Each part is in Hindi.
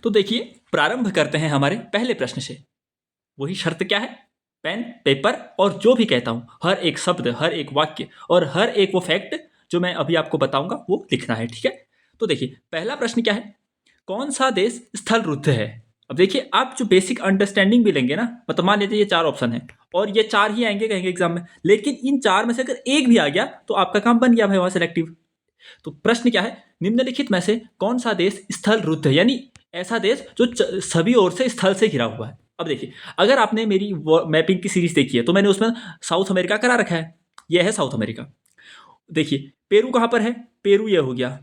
तो देखिए, प्रारंभ करते हैं हमारे पहले प्रश्न से। वही शर्त क्या है? पेन, पेपर और जो भी कहता हूं, हर एक शब्द, हर एक वाक्य और हर एक वो फैक्ट जो मैं अभी आपको बताऊंगा वो लिखना है, ठीक है? तो देखिए, पहला प्रश्न क्या है? कौन सा देश स्थल रुद्ध है? अब देखिए, आप जो बेसिक अंडरस्टैंडिंग भी लेंगे ना, मतलब मान लीजिए ये 4 ऑप्शन है और ये 4 ही आएंगे कहेंगे एग्जाम में, लेकिन इन 4 में से अगर एक भी आ गया तो आपका काम बन गया भाई वहां सेलेक्टिव। तो प्रश्न क्या है? निम्नलिखित में से कौन सा देश स्थल रुद्ध है, यानी ऐसा देश जो सभी ओर से स्थल से घिरा हुआ है। अब देखिए, अगर आपने मेरी मैपिंग की सीरीज देखी है तो मैंने उसमें साउथ अमेरिका करा रखा है। यह है साउथ अमेरिका। देखिए, पेरू कहां पर है? पेरू ये हो गया,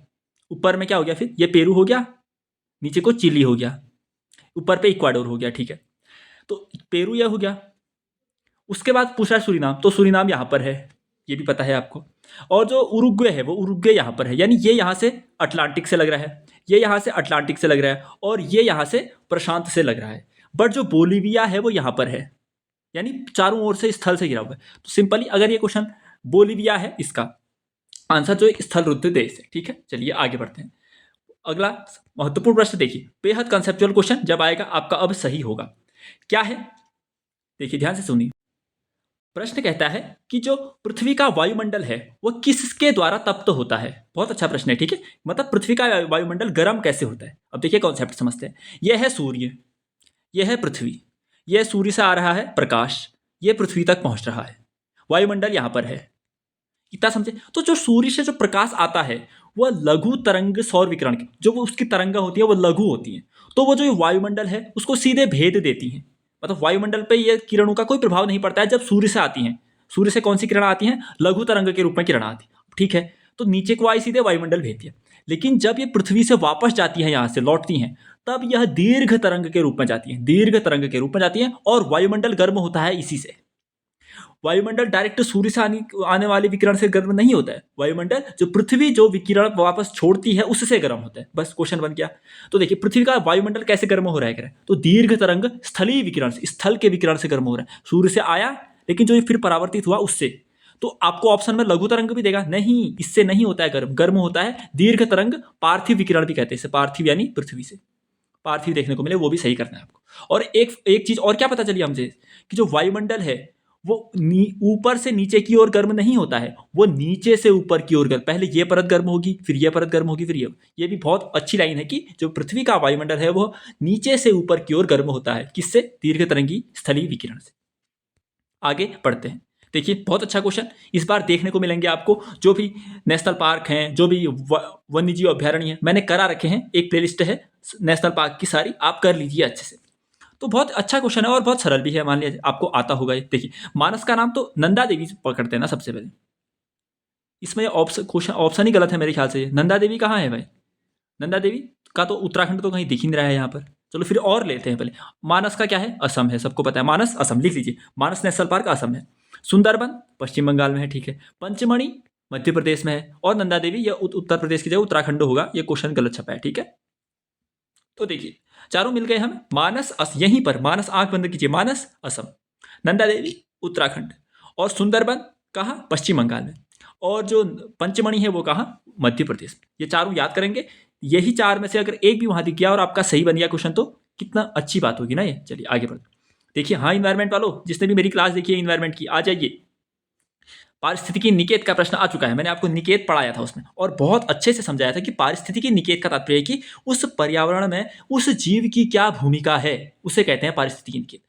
ऊपर में क्या हो गया, फिर ये पेरू हो गया, नीचे को चिली हो गया, ऊपर पे इक्वाडोर हो गया, ठीक है? तो पेरू ये हो गया। उसके बाद पूछा सूरीनाम, तो सूरीनाम यहां पर है, ये भी पता है आपको। और जो उरुग्वे है वो उरुग्वे यहाँ पर है, यानी ये यहाँ से अटलांटिक से लग रहा है, ये यहाँ से अटलांटिक से लग रहा है और ये यहाँ से प्रशांत से लग रहा है। बट जो बोलीविया है वो यहाँ पर है, यानी चारों ओर से स्थल से घिरा हुआ है। तो सिंपली अगर ये क्वेश्चन बोलीविया है, इसका आंसर जो स्थल रुद्ध देश है, ठीक है? चलिए आगे बढ़ते हैं। अगला महत्वपूर्ण प्रश्न देखिए, बेहद कंसेप्चुअल क्वेश्चन जब आएगा आपका अब सही होगा। क्या है? देखिए ध्यान से सुनिए। प्रश्न कहता है कि जो पृथ्वी का वायुमंडल है वो किसके द्वारा तप्त होता है? बहुत अच्छा प्रश्न है, ठीक है? मतलब पृथ्वी का वायुमंडल गर्म कैसे होता है? अब देखिए कॉन्सेप्ट समझते हैं। यह है सूर्य, यह है पृथ्वी, यह सूर्य से आ रहा है प्रकाश, यह पृथ्वी तक पहुंच रहा है, वायुमंडल यहां पर है। इतना समझे? तो जो सूर्य से जो प्रकाश आता है वह लघु तरंग सौर विकिरण की जो वो उसकी तरंगा होती है वो लघु होती है, तो वो जो वायुमंडल है उसको सीधे भेद देती है। मतलब वायुमंडल पे ये किरणों का कोई प्रभाव नहीं पड़ता है जब सूर्य से आती हैं। सूर्य से कौन सी किरण आती हैं? लघु तरंग के रूप में किरण आती है, ठीक है? तो नीचे को आई सीधे वायुमंडल भेजती है। लेकिन जब ये पृथ्वी से वापस जाती है, यहाँ से लौटती हैं, तब यह दीर्घ तरंग के रूप में जाती है, दीर्घ तरंग के रूप में जाती है और वायुमंडल गर्म होता है इसी से। वायुमंडल डायरेक्ट सूर्य से आने वाले विकिरण से गर्म नहीं होता है। वायुमंडल जो पृथ्वी जो विकिरण वापस छोड़ती है उससे गर्म होता है। बस क्वेश्चन बन गया। तो देखिए, पृथ्वी का वायुमंडल कैसे गर्म हो रहा है? तो दीर्घ तरंग स्थलीय विकिरण से, स्थल के विकिरण से गर्म हो रहा है। सूर्य से आया लेकिन जो फिर परावर्तित हुआ उससे। तो आपको ऑप्शन में लघु तरंग भी देगा, नहीं, इससे नहीं होता है गर्म। गर्म होता है दीर्घ तरंग, पार्थिव विकिरण भी कहते हैं इसे। पार्थिव यानी पृथ्वी से पार्थिव देखने को मिले, वो भी सही करना है आपको। और एक चीज और क्या पता चली हमसे कि जो वायुमंडल है वो ऊपर से नीचे की ओर गर्म नहीं होता है, वो नीचे से ऊपर की ओर गर्म। पहले ये परत गर्म होगी, फिर ये परत गर्म होगी, फिर ये भी बहुत अच्छी लाइन है कि जो पृथ्वी का वायुमंडल है वो नीचे से ऊपर की ओर गर्म होता है। किससे? दीर्घ तरंगी स्थलीय विकिरण से। आगे बढ़ते हैं। देखिए, बहुत अच्छा क्वेश्चन इस बार देखने को मिलेंगे आपको। जो भी नेशनल पार्क हैं, जो भी वन्य जीव अभ्यारण्य हैं, मैंने करा रखे हैं, एक प्लेलिस्ट है नेशनल पार्क की सारी, आप कर लीजिए अच्छे से। तो बहुत अच्छा क्वेश्चन है और बहुत सरल भी है। मान लीजिए आपको आता होगा ये। देखिए, मानस का नाम तो नंदा देवी पकड़ते हैं ना सबसे पहले। इसमें ऑप्शन ही गलत है मेरे ख्याल से। नंदा देवी कहाँ है भाई? नंदा देवी का तो उत्तराखंड तो कहीं दिख ही नहीं रहा है यहाँ पर। चलो फिर और लेते हैं पहले। मानस का क्या है? असम है, सबको पता है। मानस असम लिख लीजिए। मानस नेशनल पार्क असम है। सुंदरबन पश्चिम बंगाल में है, ठीक है। पंचमढ़ी मध्य प्रदेश में है और नंदा देवी यह उत्तर प्रदेश की जगह उत्तराखंड होगा। ये क्वेश्चन गलत छपा है, ठीक है। तो देखिए, चारों मिल गए हमें। मानस यहीं पर, मानस आंख बंद कीजिए, मानस असम, नंदा देवी उत्तराखंड और सुंदरबन कहाँ? पश्चिम बंगाल में। और जो पंचमणि है वो कहाँ? मध्य प्रदेश में। ये चारों याद करेंगे। यही 4 में से अगर एक भी वहां दिख गया और आपका सही बन गया क्वेश्चन तो कितना अच्छी बात होगी ना ये। चलिए आगे बढ़ते। देखिए, हाँ इन्वायरमेंट वालों, जिसने भी मेरी क्लास देखी है इन्वायरमेंट की, आ जाइए। पारिस्थितिकी निकेत का प्रश्न आ चुका है। मैंने आपको निकेत पढ़ाया था उसमें और बहुत अच्छे से समझाया था कि पारिस्थितिकी निकेत का तात्पर्य है कि उस पर्यावरण में उस जीव की क्या भूमिका है, उसे कहते हैं पारिस्थितिकी निकेत।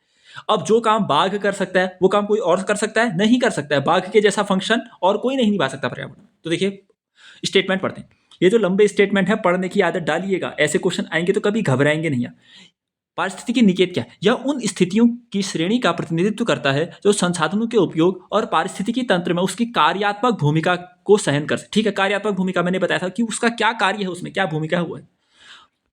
अब जो काम बाघ कर सकता है वो काम कोई और कर सकता है? नहीं कर सकता है। बाघ के जैसा फंक्शन और कोई नहीं निभा सकता पर्यावरण में। तो देखिए, स्टेटमेंट पढ़ते हैं। ये जो लंबे स्टेटमेंट है, पढ़ने की आदत डालिएगा। ऐसे क्वेश्चन आएंगे तो कभी घबराएंगे नहीं। पारिस्थितिकी निकेत क्या है? यह उन स्थितियों की श्रेणी का प्रतिनिधित्व करता है जो संसाधनों के उपयोग और पारिस्थितिकी तंत्र में उसकी कार्यात्मक भूमिका को सहन कर सकते। ठीक है, कार्यात्मक भूमिका मैंने बताया था कि उसका क्या कार्य है, उसमें क्या भूमिका हुआ है।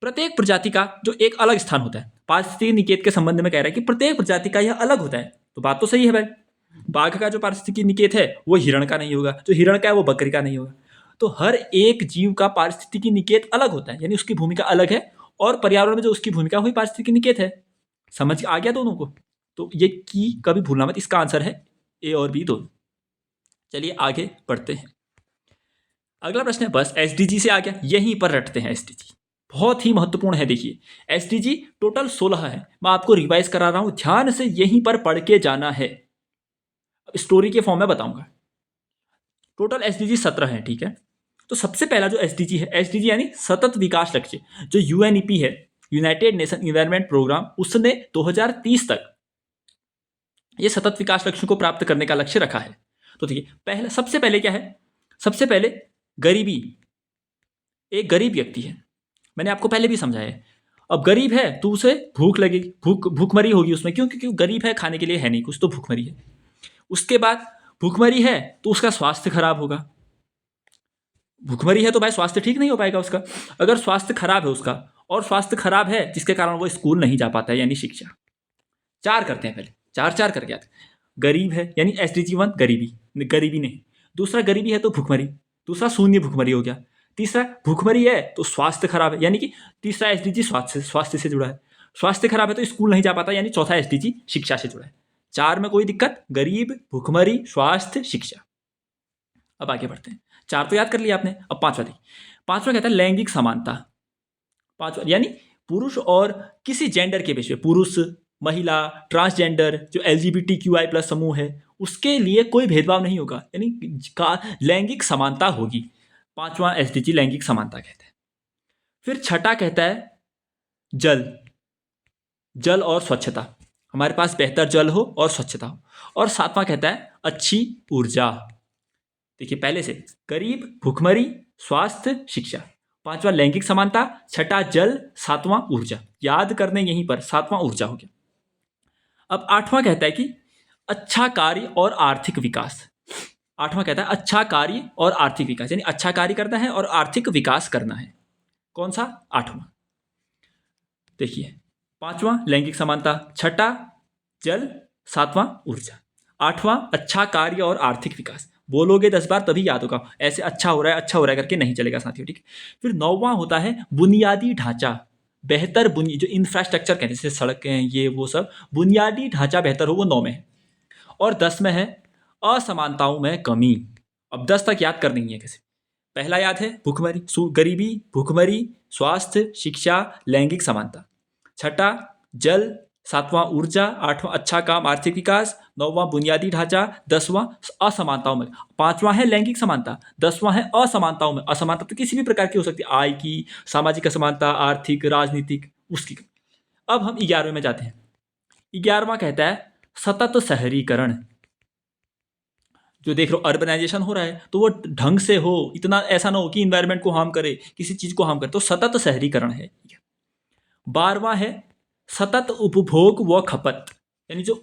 प्रत्येक प्रजाति का जो एक अलग स्थान होता है, पारिस्थितिकी निकेत के संबंध में कह रहा है कि प्रत्येक प्रजाति का यह अलग होता है। तो बात तो सही है भाई। बाघ का जो पारिस्थितिकी निकेत है वो हिरण का नहीं होगा, जो हिरण का है वो बकरी का नहीं होगा। तो हर एक जीव का पारिस्थितिकी निकेत अलग होता है, यानी उसकी भूमिका अलग है और पर्यावरण में जो उसकी भूमिका हुई पारिस्थितिकी निकेत है। समझ आ गया दोनों को? तो ये की कभी भूलना मत, इसका आंसर है ए और बी दोनों। चलिए आगे बढ़ते हैं। अगला प्रश्न है, बस एसडीजी से आ गया, यहीं पर रटते हैं एसडीजी। बहुत ही महत्वपूर्ण है। देखिए, एसडीजी टोटल 16 है। मैं आपको रिवाइज करा रहा हूं, ध्यान से यहीं पर पढ़ के जाना है। स्टोरी के फॉर्म में बताऊंगा। टोटल एसडीजी 17 है, ठीक है। तो सबसे पहला जो एसडीजी है, एसडीजी यानी सतत विकास लक्ष्य, जो यूएनईपी है, यूनाइटेड नेशन इन्वायरमेंट प्रोग्राम, उसने 2030 तक ये सतत विकास लक्ष्य को प्राप्त करने का लक्ष्य रखा है। तो देखिए, पहले सबसे पहले क्या है, सबसे पहले गरीबी। एक गरीब व्यक्ति है, मैंने आपको पहले भी समझाया है। अब गरीब है तो उसे भूख लगेगी, भूखमरी होगी उसमें, क्यों? क्योंकि गरीब है, खाने के लिए है नहीं कुछ, तो भूखमरी है। उसके बाद भूखमरी है तो उसका स्वास्थ्य खराब होगा। भूखमरी है तो भाई स्वास्थ्य ठीक नहीं हो पाएगा उसका। अगर स्वास्थ्य खराब है उसका, और स्वास्थ्य खराब है जिसके कारण वो स्कूल नहीं जा पाता है, यानी शिक्षा। चार करते हैं, पहले चार चार करके आते हैं। गरीब है यानी एसडीजी 1 गरीबी, गरीबी नहीं। दूसरा गरीबी है तो भूखमरी, दूसरा शून्य भूखमरी हो गया। तीसरा भूखमरी है तो स्वास्थ्य खराब है, यानी कि तीसरा एसडीजी स्वास्थ्य से जुड़ा है। स्वास्थ्य खराब है तो स्कूल नहीं जा पाता, यानी चौथा एसडीजी शिक्षा से जुड़ा है। चार में कोई दिक्कत, गरीब, भूखमरी, स्वास्थ्य, शिक्षा। अब आगे बढ़ते हैं। चार तो याद कर लिया आपने। अब पांचवा देखिए, पांचवा कहता है लैंगिक समानता। पांचवा यानी पुरुष और किसी जेंडर के बेस पे, पुरुष, महिला, ट्रांसजेंडर, जो LGBTQI+ समूह है, उसके लिए कोई भेदभाव नहीं होगा, यानी लैंगिक समानता होगी। पांचवा एसडीजी लैंगिक समानता कहते हैं। फिर छठा कहता है जल, जल और स्वच्छता, हमारे पास बेहतर जल हो और स्वच्छता हो। और सातवां कहता है अच्छी ऊर्जा। देखिए, पहले से गरीब, भूखमरी, स्वास्थ्य, शिक्षा। पांचवा लैंगिक समानता, छठा जल, सातवां ऊर्जा। याद करने यहीं पर, सातवां ऊर्जा हो गया। अब आठवां कहता है कि अच्छा कार्य और आर्थिक विकास। आठवां कहता है अच्छा कार्य और आर्थिक विकास, यानी अच्छा कार्य करना है और आर्थिक विकास करना है। कौन सा? आठवां। देखिए, पांचवां लैंगिक समानता, छठा जल, सातवां ऊर्जा, आठवां अच्छा कार्य और आर्थिक विकास। बोलोगे 10 बार तभी याद होगा, ऐसे अच्छा हो रहा है, अच्छा हो रहा है करके नहीं चलेगा साथियों, ठीक। फिर नौवां होता है बुनियादी ढांचा, बेहतर जो इंफ्रास्ट्रक्चर कहते हैं, जैसे सड़कें, ये वो सब, बुनियादी ढांचा बेहतर हो, वो 9 में है। और 10 में है असमानताओं में कमी। अब 10 तक याद करनी है कैसे। पहला याद है भूखमरी, गरीबी, भूखमरी, स्वास्थ्य, शिक्षा, लैंगिक समानता। छठा जल, सातवां ऊर्जा, आठवां अच्छा काम, आर्थिक विकास, नौवां बुनियादी ढांचा, 10वां असमानताओं में। पांचवां है लैंगिक समानता, 10वां है असमानताओं में। असमानता तो किसी भी प्रकार की हो सकती है, आय की, सामाजिक असमानता, आर्थिक, राजनीतिक, उसकी। अब हम 11वें में जाते हैं। 11वां कहता है सतत शहरीकरण। जो देख लो अर्बनाइजेशन हो रहा है तो वो ढंग से हो, इतना ऐसा ना हो कि इन्वायरमेंट को हार्म करे, किसी चीज को हार्म करे, तो सतत शहरीकरण है। 12वां है सतत उपभोग व खपत, यानी जो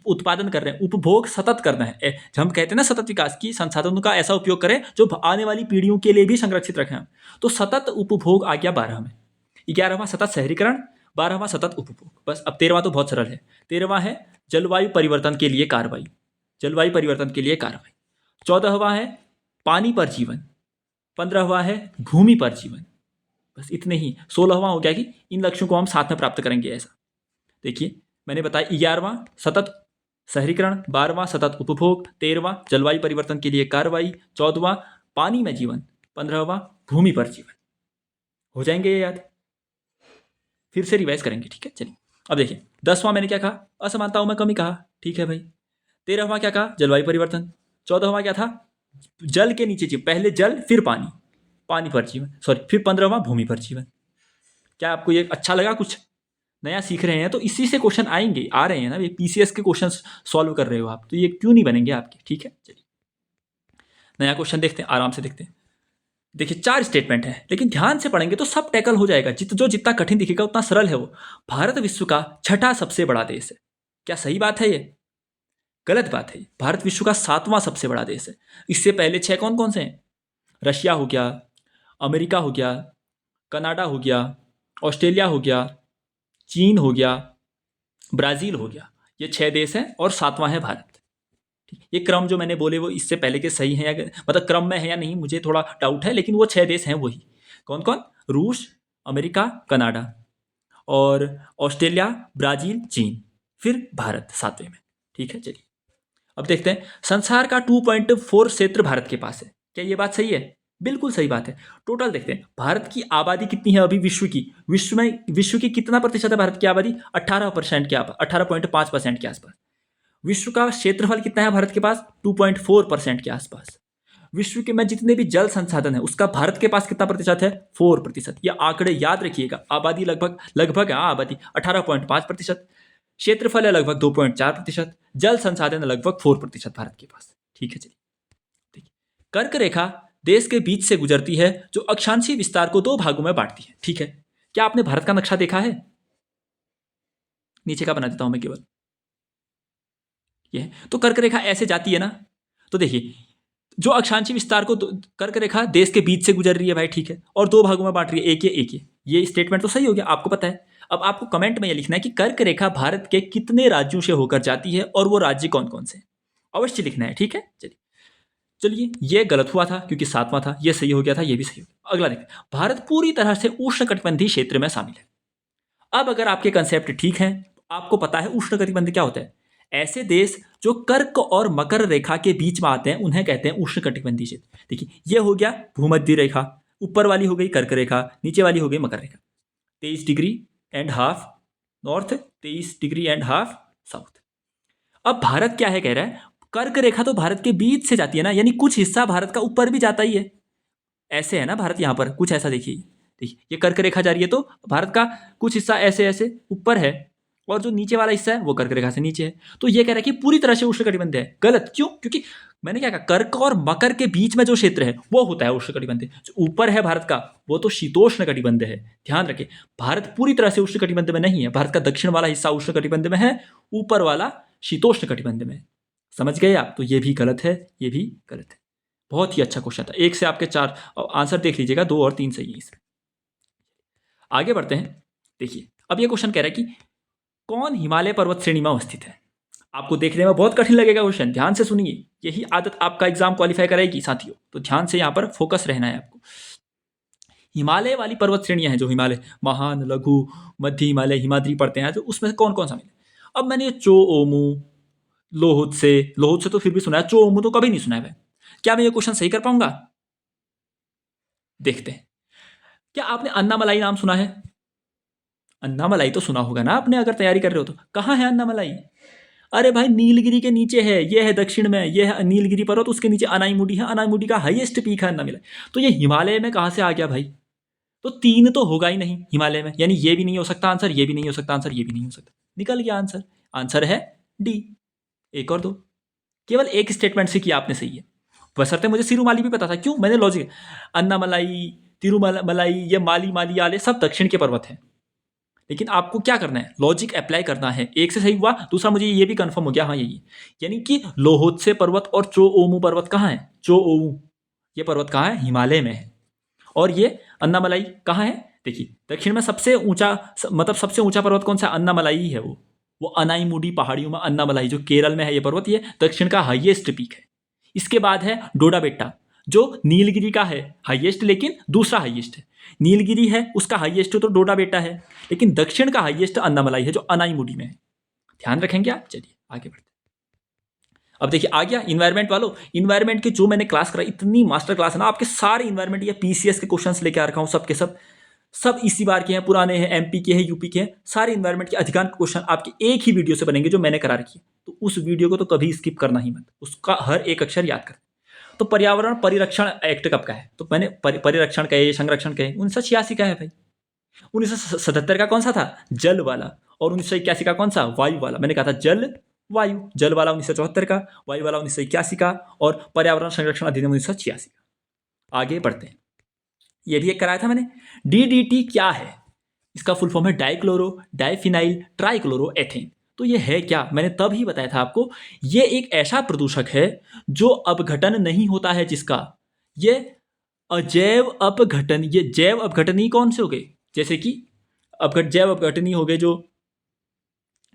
उत्पादन कर रहे हैं, उपभोग सतत करना है। जब हम कहते हैं ना सतत विकास की, संसाधनों का ऐसा उपयोग करें जो आने वाली पीढ़ियों के लिए भी संरक्षित रखें हम, तो सतत उपभोग आ गया 12 में। 11वां सतत शहरीकरण, 12वां सतत उपभोग। बस अब 13वां तो बहुत सरल है। 13वां है जलवायु परिवर्तन के लिए कार्रवाई, जलवायु परिवर्तन के लिए कार्रवाई। 14वां है पानी पर जीवन। 15वां है भूमि पर जीवन। बस इतने ही। 16वां हो गया कि इन लक्ष्यों को हम साथ में प्राप्त करेंगे, ऐसा। देखिए, मैंने बताया 11वां सतत शहरीकरण, 12वां सतत उपभोग, 13वां जलवायु परिवर्तन के लिए कार्रवाई, 14वां पानी में जीवन, 15वां भूमि पर जीवन। हो जाएंगे ये याद? फिर से रिवाइज करेंगे, ठीक है। चलिए, अब देखिए, 10वां मैंने क्या कहा? असमानताओं में कमी कहा, ठीक है भाई। 13वां क्या कहा? जलवायु परिवर्तन। 14वां क्या था? जल के नीचे जीवन, पहले जल फिर पानी, पानी पर जीवन, सॉरी, फिर 15वां भूमि पर जीवन। क्या आपको ये अच्छा लगा? कुछ नया सीख रहे हैं तो इसी से क्वेश्चन आएंगे, आ रहे हैं ना, ये पीसीएस के क्वेश्चन सॉल्व कर रहे हो आप, तो ये क्यों नहीं बनेंगे आपके, ठीक है। चलिए, नया क्वेश्चन देखते हैं, आराम से देखते हैं। देखिए, 4 स्टेटमेंट है, लेकिन ध्यान से पढ़ेंगे तो सब टैकल हो जाएगा। जितना कठिन दिखेगा उतना सरल है वो। भारत विश्व का छठा सबसे बड़ा देश है। क्या सही बात है ये? गलत बात है। भारत विश्व का 7वां सबसे बड़ा देश है। इससे पहले 6 कौन कौन से हैं? रशिया हो गया, अमेरिका हो गया, कनाडा हो गया, ऑस्ट्रेलिया हो गया, चीन हो गया, ब्राज़ील हो गया। ये 6 देश हैं और 7वां है भारत। ठीक, ये क्रम जो मैंने बोले वो इससे पहले के सही हैं या मतलब क्रम में है या नहीं, मुझे थोड़ा डाउट है, लेकिन वो 6 देश हैं वही। कौन कौन? रूस, अमेरिका, कनाडा और ऑस्ट्रेलिया, ब्राज़ील, चीन, फिर भारत 7वें में। ठीक है, चलिए अब देखते हैं। संसार का 2.4 क्षेत्र भारत के पास है। क्या ये बात सही है? बिल्कुल सही बात है। टोटल देखते हैं, भारत की आबादी कितनी है अभी विश्व की? विश्व की कितना प्रतिशत है भारत की आबादी? 18% के 18.5% के आसपास। विश्व का क्षेत्रफल कितना है भारत के पास? 2.4% के आसपास। विश्व के में जितने भी जल संसाधन है उसका भारत के पास कितना प्रतिशत है? 4%। ये आंकड़े याद रखिएगा। आबादी लगभग लगभग है, आबादी 18.5%, क्षेत्रफल है लगभग 2.4%, जल संसाधन है लगभग 4% भारत के पास। ठीक है, चलिए देखिए, कर्क रेखा देश के बीच से गुजरती है जो अक्षांशीय विस्तार को 2 भागों में बांटती है। ठीक है, क्या आपने भारत का नक्शा देखा है? नीचे का बना देता हूं मैं केवल। ये तो कर्क रेखा ऐसे जाती है ना, तो देखिए जो अक्षांशीय विस्तार को कर्क रेखा देश के बीच से गुजर रही है भाई, ठीक है, और 2 भागों में बांट रही है, एक ये स्टेटमेंट तो सही हो गया, आपको पता है। अब आपको कमेंट में ये लिखना है कि कर्क रेखा भारत के कितने राज्यों से होकर जाती है और वो राज्य कौन कौन से, अवश्य लिखना है। ठीक है, चलिए चलिए, ये गलत हुआ था क्योंकि 7वां था, ये सही हो गया था, ये भी सही हो गया। अगला देखते हैं, भारत पूरी तरह से उष्णकटिबंधीय क्षेत्र में शामिल है। अब अगर आपके कंसेप्ट ठीक हैं तो आपको पता है उष्णकटिबंध क्या होता है। ऐसे देश जो कर्क और मकर रेखा के बीच में आते हैं उन्हें कहते हैं उष्णकटिबंधीय क्षेत्र। देखिए ये हो गया भूमध्य रेखा, ऊपर वाली हो गई कर्क रेखा, नीचे वाली हो गई मकर रेखा। 23.5 डिग्री नॉर्थ, 23.5 डिग्री साउथ। अब भारत क्या है, कह रहा है कर्क रेखा तो भारत के बीच से जाती है ना, यानी कुछ हिस्सा भारत का ऊपर भी जाता ही है। ऐसे है ना भारत, यहाँ पर कुछ ऐसा देखिए, देखिए ये कर्क रेखा जा रही है तो भारत का कुछ हिस्सा ऐसे ऐसे ऊपर है और जो नीचे वाला हिस्सा है वो कर्क रेखा से नीचे है। तो ये कह रहा है कि पूरी तरह से उष्णकटिबंध है। गलत, क्यों? क्योंकि मैंने क्या कहा, कर्क और मकर के बीच में जो क्षेत्र है वो होता है उष्णकटिबंध। जो ऊपर है भारत का वो तो शीतोष्ण कटिबंध है। ध्यान रखें, भारत पूरी तरह से उष्णकटिबंध में नहीं है। भारत का दक्षिण वाला हिस्सा उष्णकटिबंध में है, ऊपर वाला शीतोष्ण कटिबंध में। समझ गए आप? तो ये भी गलत है, ये भी गलत है। बहुत ही अच्छा क्वेश्चन था, 1 से आपके 4 आंसर देख लीजिएगा, 2 और 3 सही है इसमें। आगे बढ़ते हैं। देखिए अब ये क्वेश्चन कह रहा है कि कौन हिमालय पर्वत श्रेणी में अवस्थित है। आपको देखने में बहुत कठिन लगेगा क्वेश्चन, ध्यान से सुनिए, यही आदत आपका एग्जाम क्वालिफाई कराएगी साथियों, तो ध्यान से यहाँ पर फोकस रहना है आपको। हिमालय वाली पर्वत श्रेणियां हैं जो हिमालय, महान, लघु, मध्य हिमालय, हिमाद्री पड़ते हैं, जो उसमें से कौन कौन शामिल है। अब मैंने चो ओमू, लोहुत से तो फिर भी सुना है, चो ओमू तो कभी नहीं सुना है भाई। क्या मैं ये क्वेश्चन सही कर पाऊंगा? देखते हैं। क्या आपने अन्नामलाई नाम सुना है? अन्नामलाई तो सुना होगा ना आपने, अगर तैयारी कर रहे हो तो। कहाँ है अन्नामलाई? अरे भाई नीलगिरी के नीचे है, ये है दक्षिण में, ये है नीलगिरी पर्वत, उसके नीचे अनाईमुडी है, अनाईमुडी का हाईएस्ट पीक है अन्नामलाई। तो ये हिमालय में कहाँ से आ गया भाई? तो 3 तो होगा ही नहीं हिमालय में, यानी ये भी नहीं हो सकता आंसर, ये भी नहीं हो सकता आंसर, ये भी नहीं हो सकता। निकल गया आंसर। आंसर है डी। 1 और 2, केवल एक स्टेटमेंट से किया आपने सही है। बशर्ते मुझे सिरुमाली भी पता था, क्यों? मैंने लॉजिक, अन्नामलाई, तिरुमलाई, ये माली माली आले सब दक्षिण के पर्वत हैं। लेकिन आपको क्या करना है, लॉजिक अप्लाई करना है। एक से सही हुआ, दूसरा मुझे ये भी कंफर्म हो गया, हाँ यही, यानी कि लोहोत्से पर्वत और चो ओमू पर्वत कहाँ है? चो ओमू ये पर्वत कहाँ है? हिमालय में है। और ये अन्नामलाई कहाँ है? देखिए दक्षिण में सबसे ऊंचा, मतलब सबसे ऊंचा पर्वत कौन सा? अन्नामलाई ही है वो अनाईमुडी पहाड़ियों में अन्नामलाई, जो केरल में है ये पर्वत, ये दक्षिण का हाईएस्ट पीक है। इसके बाद है डोडा बेट्टा, जो नीलगिरी का है हाईएस्ट, लेकिन दूसरा हाईएस्ट है। नीलगिरी है उसका हाईएस्ट तो डोडा बेट्टा है, लेकिन दक्षिण का हाईएस्ट अन्नामलाई है जो अनाईमुडी में है। ध्यान रखेंगे आप। चलिए आगे बढ़ते। अब देखिए आ गया इन्वायरमेंट वालों। इन्वायरमेंट की जो मैंने क्लास कराई, इतनी मास्टर क्लास है ना, आपके सारे इन्वायरमेंट या पीसीएस के क्वेश्चंस लेके आ रखा हूँ, सब के सब इसी बार के हैं, पुराने हैं, एमपी के हैं, यूपी के हैं, सारे इन्वायरमेंट के अधिकांश क्वेश्चन आपके एक ही वीडियो से बनेंगे जो मैंने करा रखी है। तो उस वीडियो को तो कभी स्किप करना ही मत, उसका हर एक अक्षर याद कर। तो पर्यावरण परिरक्षण एक्ट कब का है? तो मैंने परिरक्षण कहे, संरक्षण कहे, 1986 का है भाई। 1977 का कौन सा था? जल वाला। और 1981 का कौन सा? वायु वाला। मैंने कहा था जल वायु, जल वाला 1974 का, वायु वाला 1981 का, और पर्यावरण संरक्षण अधिनियम 1986 का। आगे बढ़ते हैं। ये भी एक कराया था मैंने। डीडीटी क्या है? इसका फुल फॉर्म है डाइक्लोरो डाइफिनाइल ट्राइक्लोरो एथेन। तो ये है क्या? मैंने तब ही बताया था आपको, ये एक ऐसा प्रदूषक है जो अपघटन नहीं होता है, जिसका ये अजैव अपघटन, ये जैव अपघटनी कौन से हो गए? जैसे कि जैव अपघटनी हो गए जो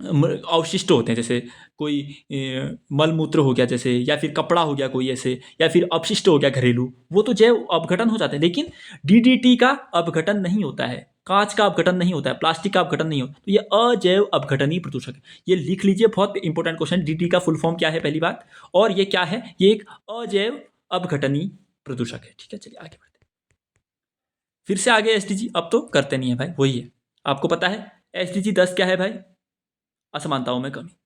अवशिष्ट होते हैं, जैसे कोई मलमूत्र हो गया जैसे, या फिर कपड़ा हो गया कोई ऐसे, या फिर अपशिष्ट हो गया घरेलू, वो तो जैव अपघटन हो जाते हैं। लेकिन डीडीटी का अपघटन नहीं होता है, कांच का अपघटन नहीं होता है, प्लास्टिक का अपघटन नहीं होता। तो ये अजैव अपघटनीय प्रदूषक है। ये लिख लीजिए, बहुत इंपॉर्टेंट क्वेश्चन। डीडीटी का फुल फॉर्म क्या है पहली बात, और ये क्या है? ये एक अजैव अपघटनीय प्रदूषक है। ठीक है, चलिए आगे बढ़ते हैं। फिर से आगे एसडीजी अब तो करते नहीं है भाई, वही है, आपको पता है एसडीजी 10 क्या है भाई, असमानताओं में कमी।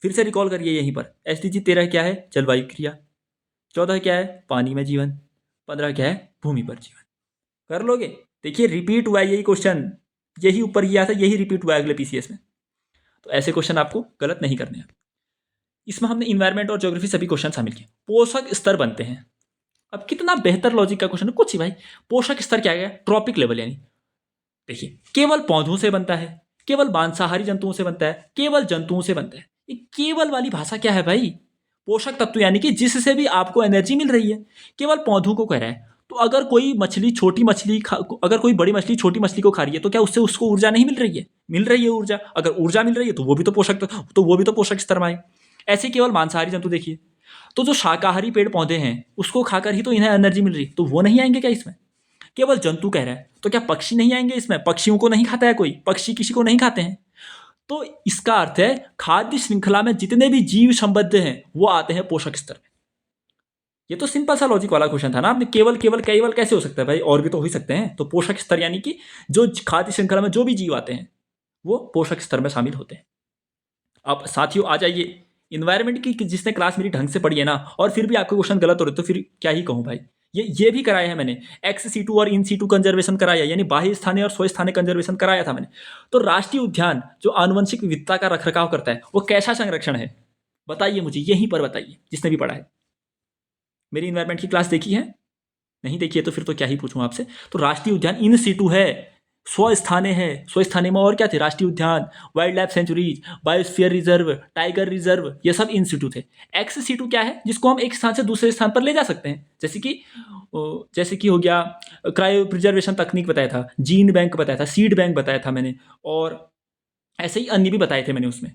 फिर से रिकॉल करिए यहीं पर, एसडीजी 13 क्या है, जलवायु क्रिया। 14 क्या है, पानी में जीवन। 15 क्या है, भूमि पर जीवन। कर लोगे? देखिए रिपीट हुआ है यही क्वेश्चन, यही ऊपर किया था, यही रिपीट हुआ है अगले पीसीएस में। तो ऐसे क्वेश्चन आपको गलत नहीं करने हैं। इसमें हमने इन्वायरमेंट और ज्योग्राफी सभी क्वेश्चन शामिल किए। पोषक स्तर बनते हैं, अब कितना बेहतर लॉजिक का क्वेश्चन है, कुछ ही भाई। पोषक स्तर क्या है, ट्रॉपिक लेवल, यानी देखिए केवल पौधों से बनता है, केवल मांसाहारी जंतुओं से बनता है, केवल जंतुओं से बनता है। ये केवल वाली भाषा क्या है भाई, पोषक तत्व यानी कि जिससे भी आपको एनर्जी मिल रही है, केवल पौधों को कह रहा है। तो अगर कोई मछली छोटी मछली अगर कोई बड़ी मछली छोटी मछली को खा रही है तो क्या उससे उसको ऊर्जा नहीं मिल रही है? मिल रही है ऊर्जा। अगर ऊर्जा मिल रही है तो वो भी तो पोषक स्तर में आए। ऐसे केवल मांसाहारी जंतु देखिए, तो जो शाकाहारी पेड़ पौधे हैं उसको खाकर ही तो इन्हें एनर्जी मिल रही, तो वो नहीं आएंगे क्या इसमें? केवल जंतु कह रहा है, तो क्या पक्षी नहीं आएंगे इसमें? पक्षियों को नहीं खाता है कोई, पक्षी किसी को नहीं खाते हैं। तो इसका अर्थ है खाद्य श्रृंखला में जितने भी जीव संबद्ध हैं वो आते हैं पोषक स्तर में। ये तो सिंपल सा लॉजिक वाला क्वेश्चन था ना। आपने केवल केवल केवल कैसे हो सकता है भाई, और भी तो हो ही सकते हैं। तो पोषक स्तर यानी कि जो खाद्य श्रृंखला में जो भी जीव आते हैं वो पोषक स्तर में शामिल होते हैं। अब साथियों आ जाइए, इन्वायरमेंट की जिसने क्लास मेरी ढंग से पढ़ी है ना, और फिर भी आपके क्वेश्चन गलत हो रहे तो फिर क्या ही कहूँ भाई। ये भी कराया है मैंने, एक्स सीटू और इन सीटू कंजर्वेशन कराया, यानी बाह्य स्थानीय और स्व स्थानीय कंजर्वेशन कराया था मैंने। तो राष्ट्रीय उद्यान जो आनुवंशिक विविधता का रखरखाव करता है वो कैसा संरक्षण है, बताइए मुझे, यहीं पर बताइए, जिसने भी पढ़ा है। मेरी इन्वायरमेंट की क्लास देखी है? नहीं देखी है तो फिर तो क्या ही पूछूं आपसे। तो राष्ट्रीय उद्यान इन सीटू है, स्वस्थाने है। स्वस्थाने में और क्या थे, राष्ट्रीय उद्यान, wild life sanctuaries, biosphere reserve, tiger reserve, ये सब इन सीटू थे। एक्स सीटू क्या है, जिसको हम एक स्थान से दूसरे स्थान पर ले जा सकते हैं, जैसे कि हो गया क्रायो प्रिजर्वेशन तकनीक बताया था, जीन बैंक बताया था, सीड बैंक बताया था मैंने, और ऐसे ही अन्य भी बताए थे मैंने, उसमें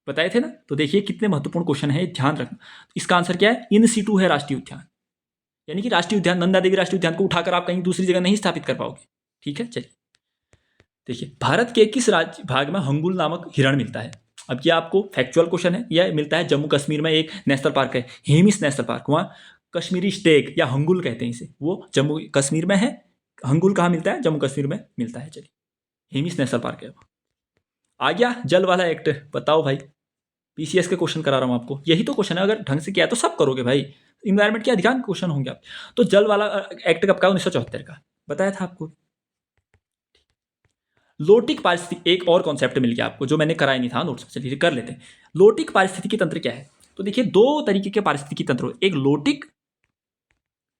बताए थे ना। तो देखिए कितने महत्वपूर्ण क्वेश्चन है, ध्यान रखना। इसका आंसर क्या है, इन सीटू है राष्ट्रीय उद्यान, यानी कि राष्ट्रीय उद्यान नंदा देवी राष्ट्रीय उद्यान को उठाकर आप कहीं दूसरी जगह नहीं स्थापित कर पाओगे। ठीक है, चलिए देखिए, भारत के किस राज्य भाग में हंगुल नामक हिरण मिलता है? अब ये आपको फैक्चुअल क्वेश्चन है। यह मिलता है जम्मू कश्मीर में, एक नेशनल पार्क है हेमिस नेशनल पार्क, वहाँ कश्मीरी स्टेग या हंगुल कहते हैं इसे, वो जम्मू कश्मीर में है। हंगुल कहाँ मिलता है, जम्मू कश्मीर में मिलता है। चलिए हेमिस नेशनल पार्क है वो। आ गया जल वाला एक्ट, बताओ भाई, पीसीएस के क्वेश्चन करा रहा हूँ आपको, यही तो क्वेश्चन है, अगर ढंग से किया है तो सब करोगे भाई। इन्वायरमेंट के अधिकांश क्वेश्चन होंगे आप। तो जल वाला एक्ट कब का, 1974 का, बताया था आपको। लोटिक पारिस्थितिकी, एक और कॉन्सेप्ट मिल गया आपको जो मैंने कराया नहीं था नोट्स में, चलिए कर लेते हैं। लोटिक पारिस्थितिकी तंत्र क्या है? तो देखिए दो तरीके के पारिस्थितिकी तंत्र, एक लोटिक,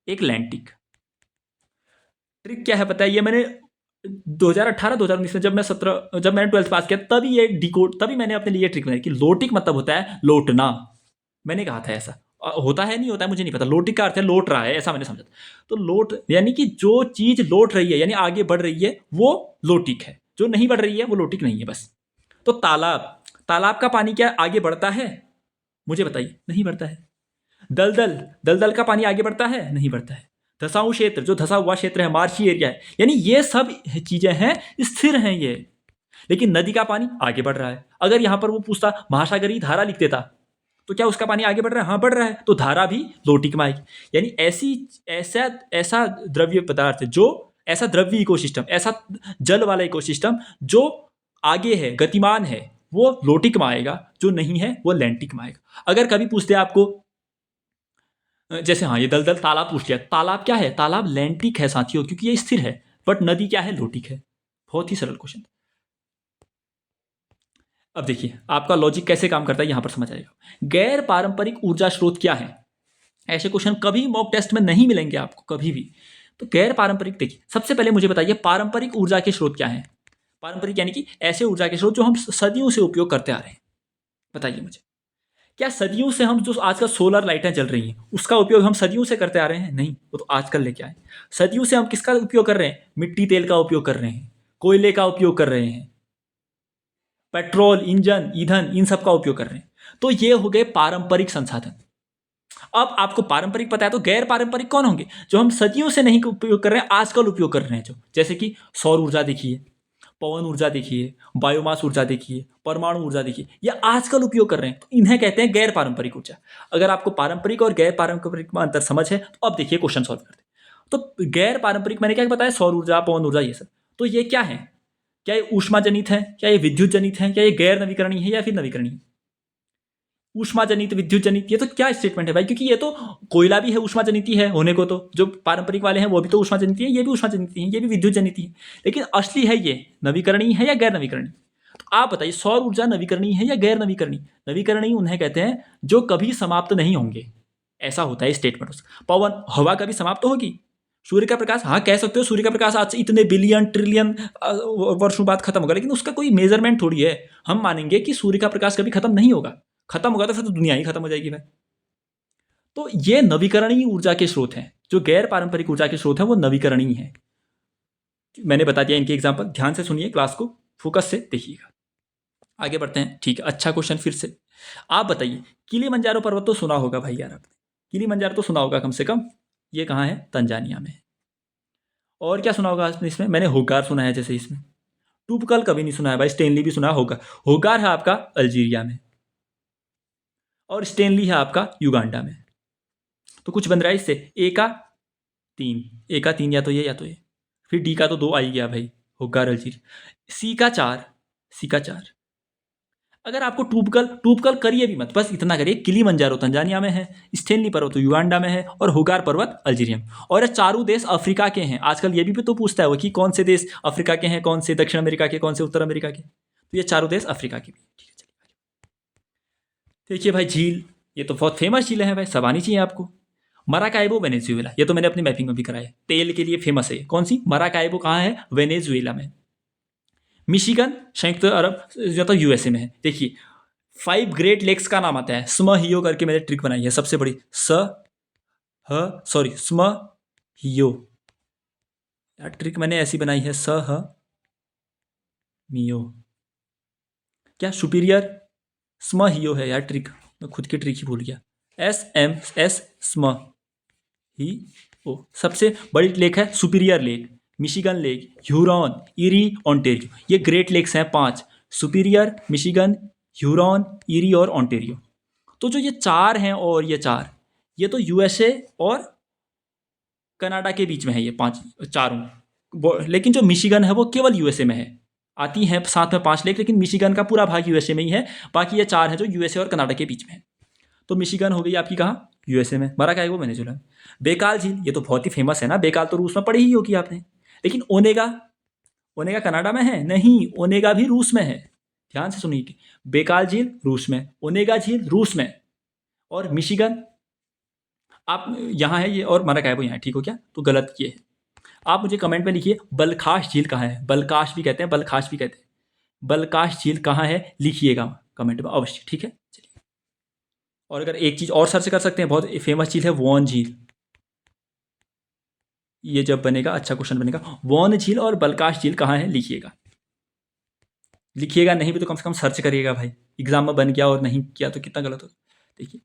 एक लैंटिक। ट्रिक क्या है पता है, ये मैंने 2018-2019 में जब मैंने 12th पास किया तभी मैंने अपने लिए ट्रिक बनाई कि लोटिक मतलब होता है लौटना। मैंने कहा था ऐसा होता है, नहीं होता है मुझे नहीं पता। लोटिक का अर्थ है लौट रहा है, ऐसा मैंने समझा। तो लोट यानी कि जो चीज लौट रही है यानी आगे बढ़ रही है वो लोटिक है, जो नहीं बढ़ रही है वो लोटिक नहीं है बस। तो तालाब, तालाब का पानी क्या आगे बढ़ता है, मुझे बताइए? नहीं बढ़ता है। दलदल, दलदल का पानी आगे बढ़ता है? नहीं बढ़ता है। धसाऊ क्षेत्र, जो धसा हुआ क्षेत्र है, मार्शी एरिया है, यानी ये सब चीजें हैं, स्थिर हैं ये। लेकिन नदी का पानी आगे बढ़ रहा है। अगर यहां पर वो पूछता महासागरीय धारा लिख देता तो क्या उसका पानी आगे बढ़ रहा है? हाँ बढ़ रहा है, तो धारा भी लोटिक में आएगी। यानी ऐसा द्रव्य पदार्थ जो, ऐसा द्रव्य इकोसिस्टम, ऐसा जल वाला इकोसिस्टम जो आगे है, गतिमान है, वो लोटिक में आएगा, जो नहीं है वो लैंटिक में आएगा। अगर कभी पूछते आपको जैसे, हाँ ये दलदल तालाब पूछ लिया, तालाब क्या है, तालाब लैंटिक है साथियों, क्योंकि ये स्थिर है। बट नदी क्या है, लोटिक है। बहुत ही सरल क्वेश्चन। अब देखिए आपका लॉजिक कैसे काम करता है, यहां पर समझ आएगा। गैर पारंपरिक ऊर्जा स्रोत क्या है? ऐसे क्वेश्चन कभी मॉक टेस्ट में नहीं मिलेंगे आपको, कभी भी। तो गैर पारंपरिक, देखिए सबसे पहले मुझे बताइए पारंपरिक ऊर्जा के स्रोत क्या है? पारंपरिक यानी कि ऐसे ऊर्जा के स्रोत जो हम सदियों से उपयोग करते आ रहे हैं। बताइए मुझे, क्या सदियों से हम जो आजकल सोलर लाइटें जल रही हैं उसका उपयोग हम सदियों से करते आ रहे हैं? नहीं, वो तो आजकल लेके आए। सदियों से हम किसका उपयोग कर रहे हैं? मिट्टी तेल का उपयोग कर रहे हैं, कोयले का उपयोग कर रहे हैं, पेट्रोल, इंजन, ईंधन, इन सब का उपयोग कर रहे हैं। तो ये हो गए पारंपरिक संसाधन। अब आपको पारंपरिक पता है, तो गैर पारंपरिक कौन होंगे? जो हम सदियों से नहीं उपयोग कर रहे हैं, आजकल उपयोग कर रहे हैं, जो जैसे कि सौर ऊर्जा देखिए, पवन ऊर्जा देखिए, बायोमास ऊर्जा देखिए, परमाणु ऊर्जा देखिए, ये आजकल उपयोग कर रहे हैं, तो इन्हें कहते हैं गैर पारंपरिक ऊर्जा। अगर आपको पारंपरिक और गैर पारंपरिक में अंतर समझ है तो अब देखिए क्वेश्चन सॉल्व करते हैं। तो गैर पारंपरिक मैंने क्या बताया, सौर ऊर्जा, पवन ऊर्जा, ये सब। तो ये क्या है? क्या ये ऊष्मा जनित है, क्या ये विद्युत जनित है, क्या ये गैर नवीकरणीय है या फिर नवीकरणीय? ऊष्मा जनित, विद्युत जनित, ये तो क्या स्टेटमेंट है भाई? क्योंकि ये तो कोयला भी है, ऊष्मा जनित ही है होने को, तो जो पारंपरिक वाले हैं वो भी तो ऊष्मा जनित है, ये भी ऊष्मा जनित है, ये भी विद्युत जनित है। लेकिन असली है ये नवीकरणीय है या गैर नवीकरणीय? तो आप बताइए, सौर ऊर्जा नवीकरणीय है या गैर नवीकरणीय? नवीकरणीय उन्हें कहते हैं जो कभी समाप्त नहीं होंगे, ऐसा होता है स्टेटमेंट उसका। पवन, हवा कभी समाप्त होगी? सूर्य का प्रकाश, हाँ कह सकते हो सूर्य का प्रकाश आज से इतने बिलियन ट्रिलियन वर्षों बाद खत्म होगा, लेकिन उसका कोई मेजरमेंट थोड़ी है। हम मानेंगे कि सूर्य का प्रकाश कभी खत्म नहीं होगा, खत्म होगा तो फिर तो दुनिया ही खत्म हो जाएगी भाई। तो ये नवीकरणीय ऊर्जा के स्रोत हैं। जो गैर पारंपरिक ऊर्जा के स्रोत हैं वो नवीकरणीय है। मैंने बता दिया इनके एग्जाम्पल, ध्यान से सुनिए, क्लास को फोकस से देखिएगा। आगे बढ़ते हैं, ठीक है। अच्छा क्वेश्चन फिर से। आप बताइए, किलिमंजारो पर्वत तो सुना होगा भाई यार आपने, किलिमंजारो तो सुना होगा कम से कम। ये कहाँ है? तंजानिया में। और क्या सुना होगा आपने इसमें? मैंने होगार सुना है जैसे इसमें। टूपकल कभी नहीं सुना है भाई, स्टेनली भी सुना होगा। होगार है आपका अल्जीरिया में, और स्टेनली है आपका युगांडा में। तो कुछ बन रहा है इससे, ए का 3, ए का 3 या तो ये या तो ये, फिर डी का तो 2 आ ही गया भाई, होगार अल्जीरिया। सी का 4, सी का 4। अगर आपको टूपकल करिए भी मत, बस इतना करिए, किलिमंजारो तंजानिया में है, स्टेनली पर्वत तो युगांडा में है, और होगार पर्वत अल्जीरिया में। और ये चारों देश अफ्रीका के हैं। आजकल ये भी तो पूछता है वो कि कौन से देश अफ्रीका के हैं, कौन से दक्षिण अमेरिका के, कौन से उत्तर अमेरिका के। तो ये चारों देश अफ्रीका के भी। ठीक है, चलिए देखिए भाई, झील, ये तो बहुत फेमस झील है भाई, सब आनी चाहिए आपको। मराकाइबो वेनेजुएला, ये तो मैंने अपनी मैपिंग में भी कराया है, तेल के लिए फेमस है। कौन सी? मराकाइबो कहाँ है? वेनेजुएला में। मिशिगन संयुक्त अरब जो तो यूएसए में है। देखिए 5 ग्रेट लेक्स का नाम आता है, स्म हियो करके मैंने ट्रिक बनाई है, सबसे बड़ी स्म हियो, यार ट्रिक मैंने ऐसी बनाई है, स ह मियो, क्या सुपीरियर स्म हियो है यार ट्रिक, मैं खुद की ट्रिक ही भूल गया। SMS स्म ही ओ। सबसे बड़ी लेक है superior lake, Michigan lake, Huron, eerie, Ontario. ये ग्रेट लेक्स हैं 5, सुपीरियर, मिशिगन, ह्यूरॉन, ईरी और ओंटेरियो। तो जो ये 4 हैं, और ये 4, ये तो यूएसए और कनाडा के बीच में है, ये 5 चारों। लेकिन जो मिशिगन है वो केवल यूएसए में है। आती हैं साथ में 5 लेक, लेकिन मिशिगन का पूरा भाग यूएसए में ही है। बाकी ये 4 हैं जो यूएसए और कनाडा के बीच में है। तो मिशिगन हो गई आपकी कहाँ? यूएसए में। मराकाइबो वेनेजुएला में। बेकाल झील, ये तो बहुत ही फेमस है ना, बेकाल तो रूस में पढ़ी ही होगी आपने। लेकिन ओनेगा, ओनेगा कनाडा में है? नहीं, ओनेगा भी रूस में है। ध्यान से सुनिए, बेकाल झील रूस में, ओनेगा झील रूस में, और मिशिगन आप यहाँ है ये, और मराकाइबो यहाँ है। ठीक हो क्या? तो गलत ये है। आप मुझे कमेंट में लिखिए, बलखाश झील कहाँ है? बलकाश भी कहते हैं, बलखाश भी कहते हैं। बलकाश झील कहाँ है लिखिएगा कमेंट में अवश्य, ठीक है। चलिए, और अगर एक चीज़ और सर्च कर सकते हैं, बहुत फेमस झील है वॉन झील। ये जब बनेगा अच्छा क्वेश्चन बनेगा, वॉन झील और बलकाश झील कहाँ है लिखिएगा। लिखिएगा नहीं भी तो कम से कम सर्च करिएगा भाई, एग्जाम में बन गया और नहीं किया तो कितना गलत हो। देखिए,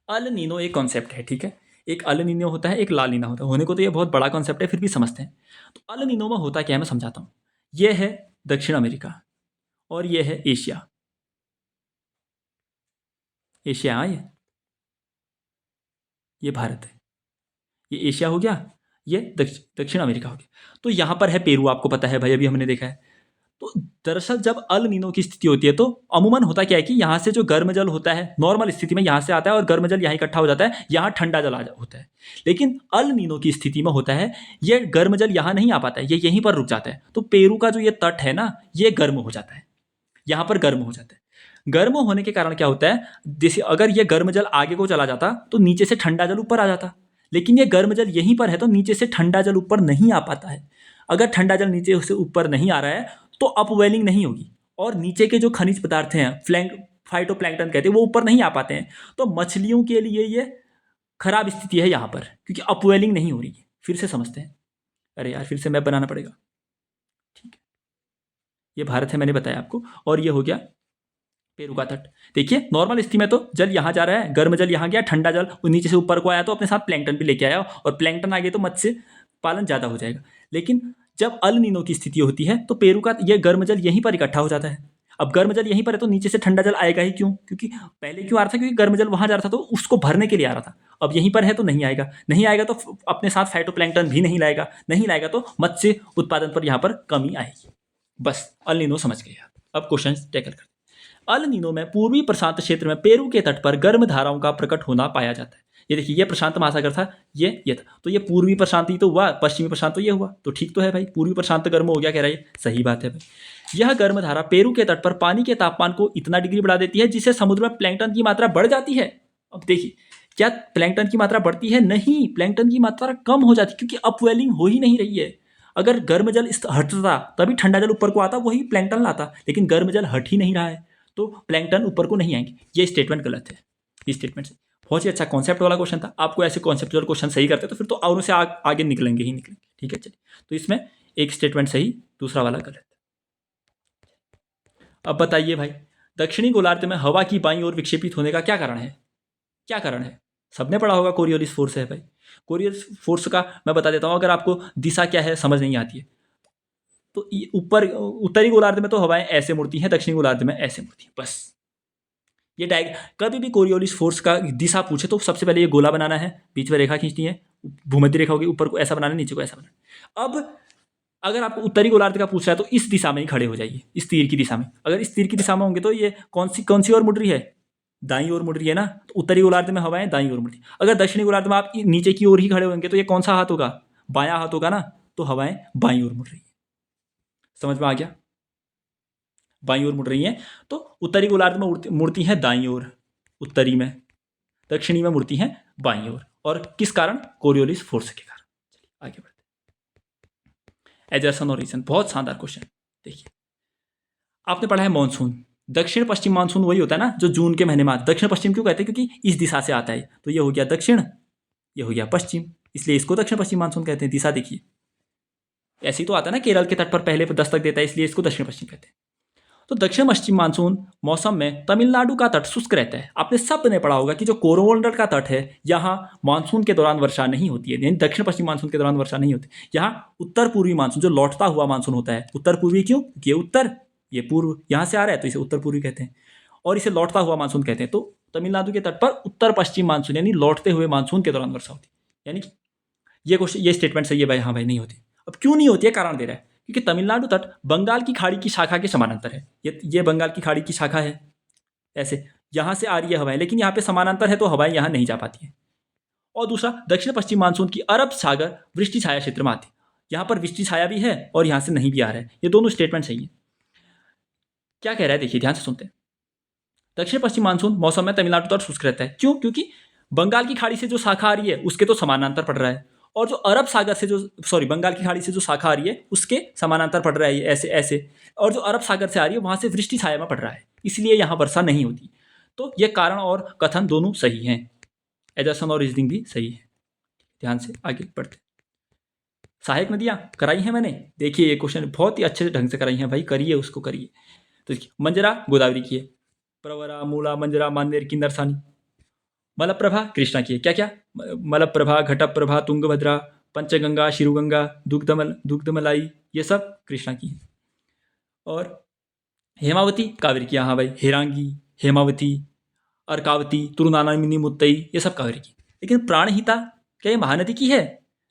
अल नीनो एक कॉन्सेप्ट है, ठीक है। एक अल नीनो होता है, एक ला नीना होता है। होने को तो ये बहुत बड़ा कॉन्सेप्ट है, फिर भी समझते हैं। तो अल नीनो में होता क्या है मैं समझाता हूँ। ये है दक्षिण अमेरिका, और ये है एशिया। एशिया, हाँ, ये भारत है। ये एशिया हो गया, ये दक्षिण अमेरिका हो गया। तो यहाँ पर है पेरू, आपको पता है भाई, अभी हमने देखा है। तो दरअसल जब अल नीनो की स्थिति होती है तो अमूमन होता क्या है कि यहाँ से जो गर्म जल होता है नॉर्मल स्थिति में यहाँ से आता है, और गर्म जल यहाँ इकट्ठा हो जाता है, यहाँ ठंडा जल होता है। लेकिन अल नीनो की स्थिति में होता है, ये गर्म जल यहाँ नहीं आ पाता है, ये यहीं पर रुक जाता है। तो पेरू का जो ये तट है ना, ये गर्म हो जाता है, यहाँ पर गर्म हो जाता है। गर्म होने के कारण क्या होता है, जैसे अगर ये गर्म जल आगे को चला जाता तो नीचे से ठंडा जल ऊपर आ जाता, लेकिन ये गर्म जल यहीं पर है तो नीचे से ठंडा जल ऊपर नहीं आ पाता है। अगर ठंडा जल नीचे से ऊपर नहीं आ रहा है तो अपवेलिंग नहीं होगी, और नीचे के जो खनिज पदार्थ हैं, फाइटोप्लैंक्टन कहते हैं, वो ऊपर नहीं आ पाते हैं। तो मछलियों के लिए ये खराब स्थिति है यहाँ पर, क्योंकि अपवेलिंग नहीं हो रही है। फिर से समझते हैं, अरे यार फिर से मैप बनाना पड़ेगा, ठीक है। ये भारत है मैंने बताया आपको, और ये हो गया पेरू का तट। देखिए नॉर्मल स्थिति में तो जल यहाँ जा रहा है, गर्म जल यहाँ गया, ठंडा जल नीचे से ऊपर को आया तो अपने साथ प्लैंकटन भी लेके आया, और प्लैंकटन आ गए तो मत्स्य पालन ज़्यादा हो जाएगा। लेकिन जब अल नीनो की स्थिति होती है तो पेरू का ये गर्म जल यहीं पर इकट्ठा हो जाता है। अब गर्म जल यहीं पर है तो नीचे से ठंडा जल आएगा ही क्यों? क्योंकि पहले क्यों आ रहा था? क्योंकि गर्म जल वहां जा रहा था तो उसको भरने के लिए आ रहा था। अब यहीं पर है तो नहीं आएगा, नहीं आएगा तो अपने साथ फाइटोप्लैंक्टन भी नहीं लाएगा, नहीं लाएगा तो मत्स्य उत्पादन पर यहाँ पर कमी आएगी। बस अल नीनो समझ गए आप। अब क्वेश्चन टैकल करते हैं। अल नीनो में पूर्वी प्रशांत क्षेत्र में पेरू के तट पर गर्म धाराओं का प्रकट होना पाया जाता है। ये देखिए, ये प्रशांत महासागर था, ये था, तो ये पूर्वी प्रशांत ही तो हुआ, पश्चिमी प्रशांत तो ये हुआ, तो ठीक तो है भाई, पूर्वी प्रशांत गर्म हो गया कह रहा है, सही बात है भाई। यह गर्म धारा पेरू के तट पर पानी के तापमान को इतना डिग्री बढ़ा देती है जिससे समुद्र में प्लैंकटन की मात्रा बढ़ जाती है। अब देखिए, क्या प्लैंकटन की मात्रा बढ़ती है? नहीं, प्लैंकटन की मात्रा कम हो जाती है, क्योंकि अपवेलिंग हो ही नहीं रही है। अगर गर्म जल हटता तभी ठंडा जल ऊपर को आता, वही प्लैंकटन लाता, लेकिन गर्म जल हट ही नहीं रहा है तो प्लैंकटन ऊपर को नहीं आएंगे। ये स्टेटमेंट गलत है। इस स्टेटमेंट से बहुत ही अच्छा कॉन्सेप्ट वाला क्वेश्चन था। आपको ऐसे कॉन्सेप्चुअल क्वेश्चन सही करते तो फिर तो और से आगे निकलेंगे ही निकलेंगे। ठीक है, चलिए, तो इसमें एक स्टेटमेंट सही, दूसरा वाला गलत। अब बताइए भाई, दक्षिणी गोलार्ध में हवा की बाईं ओर विक्षेपित होने का क्या कारण है? क्या कारण है? सबने पढ़ा होगा, कोरियोलिस फोर्स है भाई। कोरियोलिस फोर्स का मैं बता देता हूँ, अगर आपको दिशा क्या है समझ नहीं आती है तो ऊपर उत्तरी गोलार्ध में तो हवाएं ऐसे मुड़ती हैं, दक्षिणी गोलार्ध में ऐसे मुड़ती हैं, बस। ये कभी भी कोरियोलिस फोर्स का दिशा पूछे तो सबसे पहले ये गोला बनाना है, बीच में रेखा खींचनी है, भूमध्य रेखा होगी, ऊपर को ऐसा बनाना है, नीचे को ऐसा बनाना। अब अगर आपको उत्तरी गोलार्ध का पूछ रहा है तो इस दिशा में ही खड़े हो जाइए, इस तीर की दिशा में। अगर इस तीर की दिशा में होंगे तो ये कौन सी ओर मुड़ रही है? दाईं ओर मुड़ रही है ना, तो उत्तरी गोलार्ध में हवाएं दाईं ओर मुड़ रही है। अगर दक्षिणी गोलार्ध में आप नीचे की ओर ही खड़े होंगे तो ये कौन सा हाथ होगा? बायां हाथ होगा ना, तो हवाएं बाईं ओर मुड़ रही है। समझ में आ गया? बाईं ओर मुड़ रही हैं तो उत्तरी गोलार्ध में मुड़ती हैं दाईं ओर, उत्तरी में, दक्षिणी में मुड़ती हैं बाईं ओर। और किस कारण? कोरियोलिस फोर्स के कारण। चलिए आगे बढ़ते हैं। एजर्सन और रीजन, बहुत शानदार क्वेश्चन। देखिए, आपने पढ़ा है मॉनसून, दक्षिण पश्चिम मानसून वही होता है ना जो जून के महीने में आता है। दक्षिण पश्चिम क्यों कहते हैं? क्योंकि इस दिशा से आता है, तो ये हो गया दक्षिण, ये हो गया पश्चिम, इसलिए इसको दक्षिण पश्चिम मानसून कहते हैं। दिशा देखिए, ऐसे ही तो आता है ना, केरल के तट पर पहले दस्तक देता है, इसलिए इसको दक्षिण पश्चिम कहते हैं। तो दक्षिण पश्चिम मानसून मौसम में तमिलनाडु का तट शुष्क रहता है। आपने सब ने पढ़ा होगा कि जो कोरोमंडल का तट है, यहाँ मानसून के दौरान वर्षा नहीं होती है, यानी दक्षिण पश्चिम मानसून के दौरान वर्षा नहीं होती। यहाँ उत्तर पूर्वी मानसून, जो लौटता हुआ मानसून होता है, उत्तर पूर्वी क्यों? क्योंकि ये उत्तर, ये पूर्व, यहाँ से आ रहा है तो इसे उत्तर पूर्वी कहते हैं, और इसे लौटता हुआ मानसून कहते हैं। तो तमिलनाडु के तट पर उत्तर पश्चिम मानसून यानी लौटते हुए मानसून के दौरान वर्षा होती है। यानी कि ये क्वेश्चन, ये स्टेटमेंट सही है भाई, हाँ भाई नहीं होती। अब क्यों नहीं होती है? कारण दे रहा है, क्योंकि तमिलनाडु तट बंगाल की खाड़ी की शाखा के समानांतर है। ये बंगाल की खाड़ी की शाखा है, ऐसे यहाँ से आ रही है हवाएं, लेकिन यहाँ पे समानांतर है तो हवाएं यहाँ नहीं जा पाती हैं। और दूसरा, दक्षिण पश्चिम मानसून की अरब सागर वृष्टि छाया क्षेत्र में आती है, यहाँ पर वृष्टि छाया भी है और यहाँ से नहीं भी आ रहा है। ये दोनों स्टेटमेंट सही है। क्या कह रहा है देखिए, ध्यान से सुनते हैं। दक्षिण पश्चिम मानसून मौसम में तमिलनाडु तट शुष्क रहता है। क्यों? क्योंकि बंगाल की खाड़ी से जो शाखा आ रही है उसके तो समानांतर पड़ रहा है, और जो अरब सागर से जो बंगाल की खाड़ी से जो शाखा आ रही है उसके समानांतर पड़ रहा है, ऐसे ऐसे, और जो अरब सागर से आ रही है वहां से वृष्टि छाया में पड़ रहा है, इसलिए यहाँ वर्षा नहीं होती। तो ये कारण और कथन दोनों सही हैं, एजर्सन और रीजनिंग भी सही है। ध्यान से आगे बढ़ते। सहायक नदियाँ कराई हैं मैंने, देखिए ये क्वेश्चन बहुत ही अच्छे ढंग से कराई हैं भाई, करिए उसको करिए। तो मंजरा गोदावरी की है, प्रवरा, मूला, मंजरा, मान्देर, किन्नर, सानी। मलप्रभा कृष्णा की है। क्या क्या? मलप्रभा, घटप्रभा, तुंगभद्रा, पंचगंगा, शिरुगंगा, दुग्धमलाई, ये सब कृष्णा की है। और हेमावती कावेरी की, हाँ भाई, हेरांगी, हेमावती, अर्कावती, तुरुनानामिनी, मुत्तई, ये सब कावेरी की। लेकिन प्राणहिता क्या ये महानदी की है?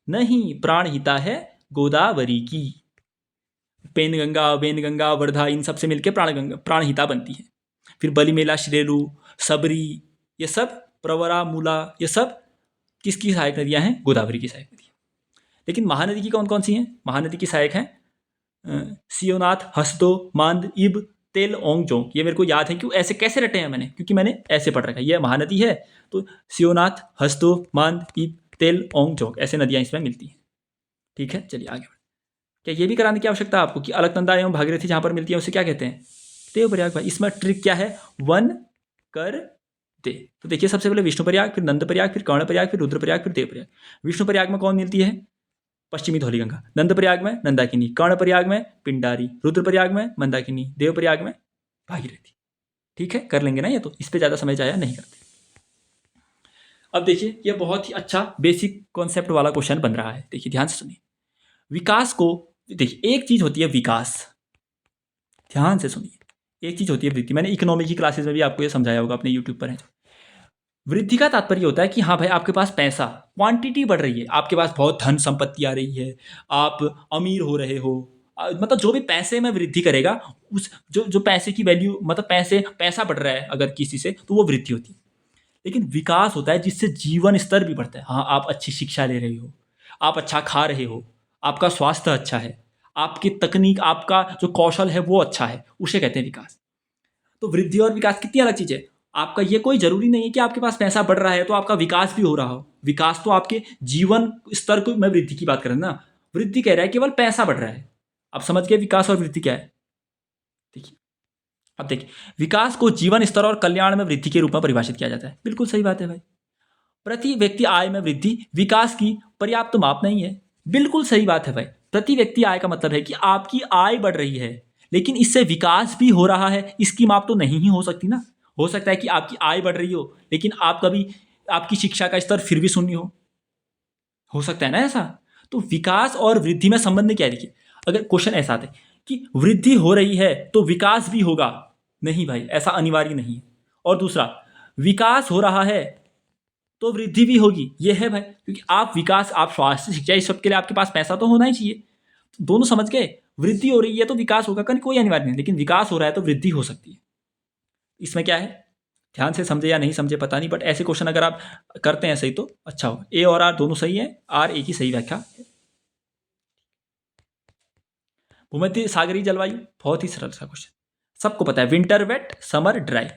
नहीं, प्राणहिता है गोदावरी की। पेनगंगा, वेनगंगा, वर्धा, इन सब से मिलकर प्राणहिता बनती है। फिर बलिमेला, श्रेलू, सबरी, ये सब, प्रवरा, मूला, ये सब किसकी सहायक नदियाँ हैं? गोदावरी की सहायक नदियाँ। लेकिन महानदी की कौन कौन सी हैं? महानदी की सहायक हैं सियोनाथ, हसदो, मांद, इब, तेल, ओंग, जोंग। ये मेरे को याद है, क्यों ऐसे कैसे रटे हैं मैंने, क्योंकि मैंने ऐसे पढ़ रखा है। ये महानदी है तो सियोनाथ, हसदो, मांद, इब, तेल, ओंग, जोंग, ऐसे नदियाँ इसमें मिलती हैं। ठीक है, चलिए आगे। क्या ये भी कराने की आवश्यकता है आपको कि अलकनंदा एवं भागीरथी जहाँ पर मिलती है उसे क्या कहते हैं? देवप्रयाग। भाई इसमें ट्रिक क्या है? वन कर दे। तो देखिए, सबसे पहले विष्णुप्रयाग, फिर नंदप्रयाग, फिर कर्णप्रयाग, फिर रुद्रप्रयाग, फिर देवप्रयाग। विष्णुप्रयाग में कौन मिलती है? पश्चिमी धौलीगंगा। नंदप्रयाग में नंदाकिनी, कर्णप्रयाग में पिंडारी, रुद्रप्रयाग में मंदाकिनी, देवप्रयाग में भागीरथी। ठीक है, कर लेंगे ना ये, तो इस पर ज़्यादा समय जाया नहीं करते। अब देखिए, ये बहुत ही अच्छा बेसिक कॉन्सेप्ट वाला क्वेश्चन बन रहा है। देखिए ध्यान से सुनिए। विकास को देखिए, एक चीज होती है विकास, ध्यान से सुनिए। एक चीज होती है वृद्धि, मैंने इकोनॉमी की क्लासेस में भी आपको ये समझाया होगा, अपने यूट्यूब पर है। वृद्धि का तात्पर्य होता है कि हाँ भाई, आपके पास पैसा, क्वांटिटी बढ़ रही है, आपके पास बहुत धन संपत्ति आ रही है, आप अमीर हो रहे हो। मतलब जो भी पैसे में वृद्धि करेगा, उस जो जो पैसे की वैल्यू, मतलब पैसा बढ़ रहा है अगर किसी से, तो वो वृद्धि होती है। लेकिन विकास होता है जिससे जीवन स्तर भी बढ़ता है। हाँ, आप अच्छी शिक्षा ले रहे हो, आप अच्छा खा रहे हो, आपका स्वास्थ्य अच्छा है, आपकी तकनीक, आपका जो कौशल है वो अच्छा है, उसे कहते हैं विकास। तो वृद्धि और विकास कितनी अलग चीज़ है। आपका ये कोई ज़रूरी नहीं है कि आपके पास पैसा बढ़ रहा है तो आपका विकास भी हो रहा हो। विकास तो आपके जीवन स्तर को, मैं वृद्धि की बात कर रहा हूं ना। वृद्धि कह रहा है केवल पैसा बढ़ रहा है। आप समझ गए विकास और वृद्धि क्या है। देखिए, अब देखिए, विकास को जीवन स्तर और कल्याण में वृद्धि के रूप में परिभाषित किया जाता है। बिल्कुल सही बात है भाई। प्रति व्यक्ति आय में वृद्धि विकास की पर्याप्त माप नहीं है। बिल्कुल सही बात है भाई। प्रति व्यक्ति आय का मतलब है कि आपकी आय बढ़ रही है, लेकिन इससे विकास भी हो रहा है, इसकी माप तो नहीं ही हो सकती ना। हो सकता है कि आपकी आय बढ़ रही हो, लेकिन आप कभी, आपकी शिक्षा का स्तर फिर भी शून्य हो सकता है ना ऐसा। तो विकास और वृद्धि में संबंध क्या है। देखिए, अगर क्वेश्चन ऐसा आता है कि वृद्धि हो रही है तो विकास भी होगा, नहीं भाई, ऐसा अनिवार्य नहीं है। और दूसरा, विकास हो रहा है तो वृद्धि भी होगी, ये है भाई। क्योंकि आप विकास, आप स्वास्थ्य, शिक्षा, इस सब के लिए आपके पास पैसा तो होना ही चाहिए। तो दोनों समझ गए। वृद्धि हो रही है तो विकास होगा, कहीं कोई अनिवार्य नहीं, लेकिन विकास हो रहा है तो वृद्धि हो सकती है। इसमें क्या है, ध्यान से समझे या नहीं समझे पता नहीं, बट ऐसे क्वेश्चन अगर आप करते हैं सही तो अच्छा हो। ए और आर दोनों सही है, आर ए की सही व्याख्या है। भूमध्य सागरीय जलवायु, बहुत ही सरल सा क्वेश्चन, सबको पता है। विंटर वेट, समर ड्राई,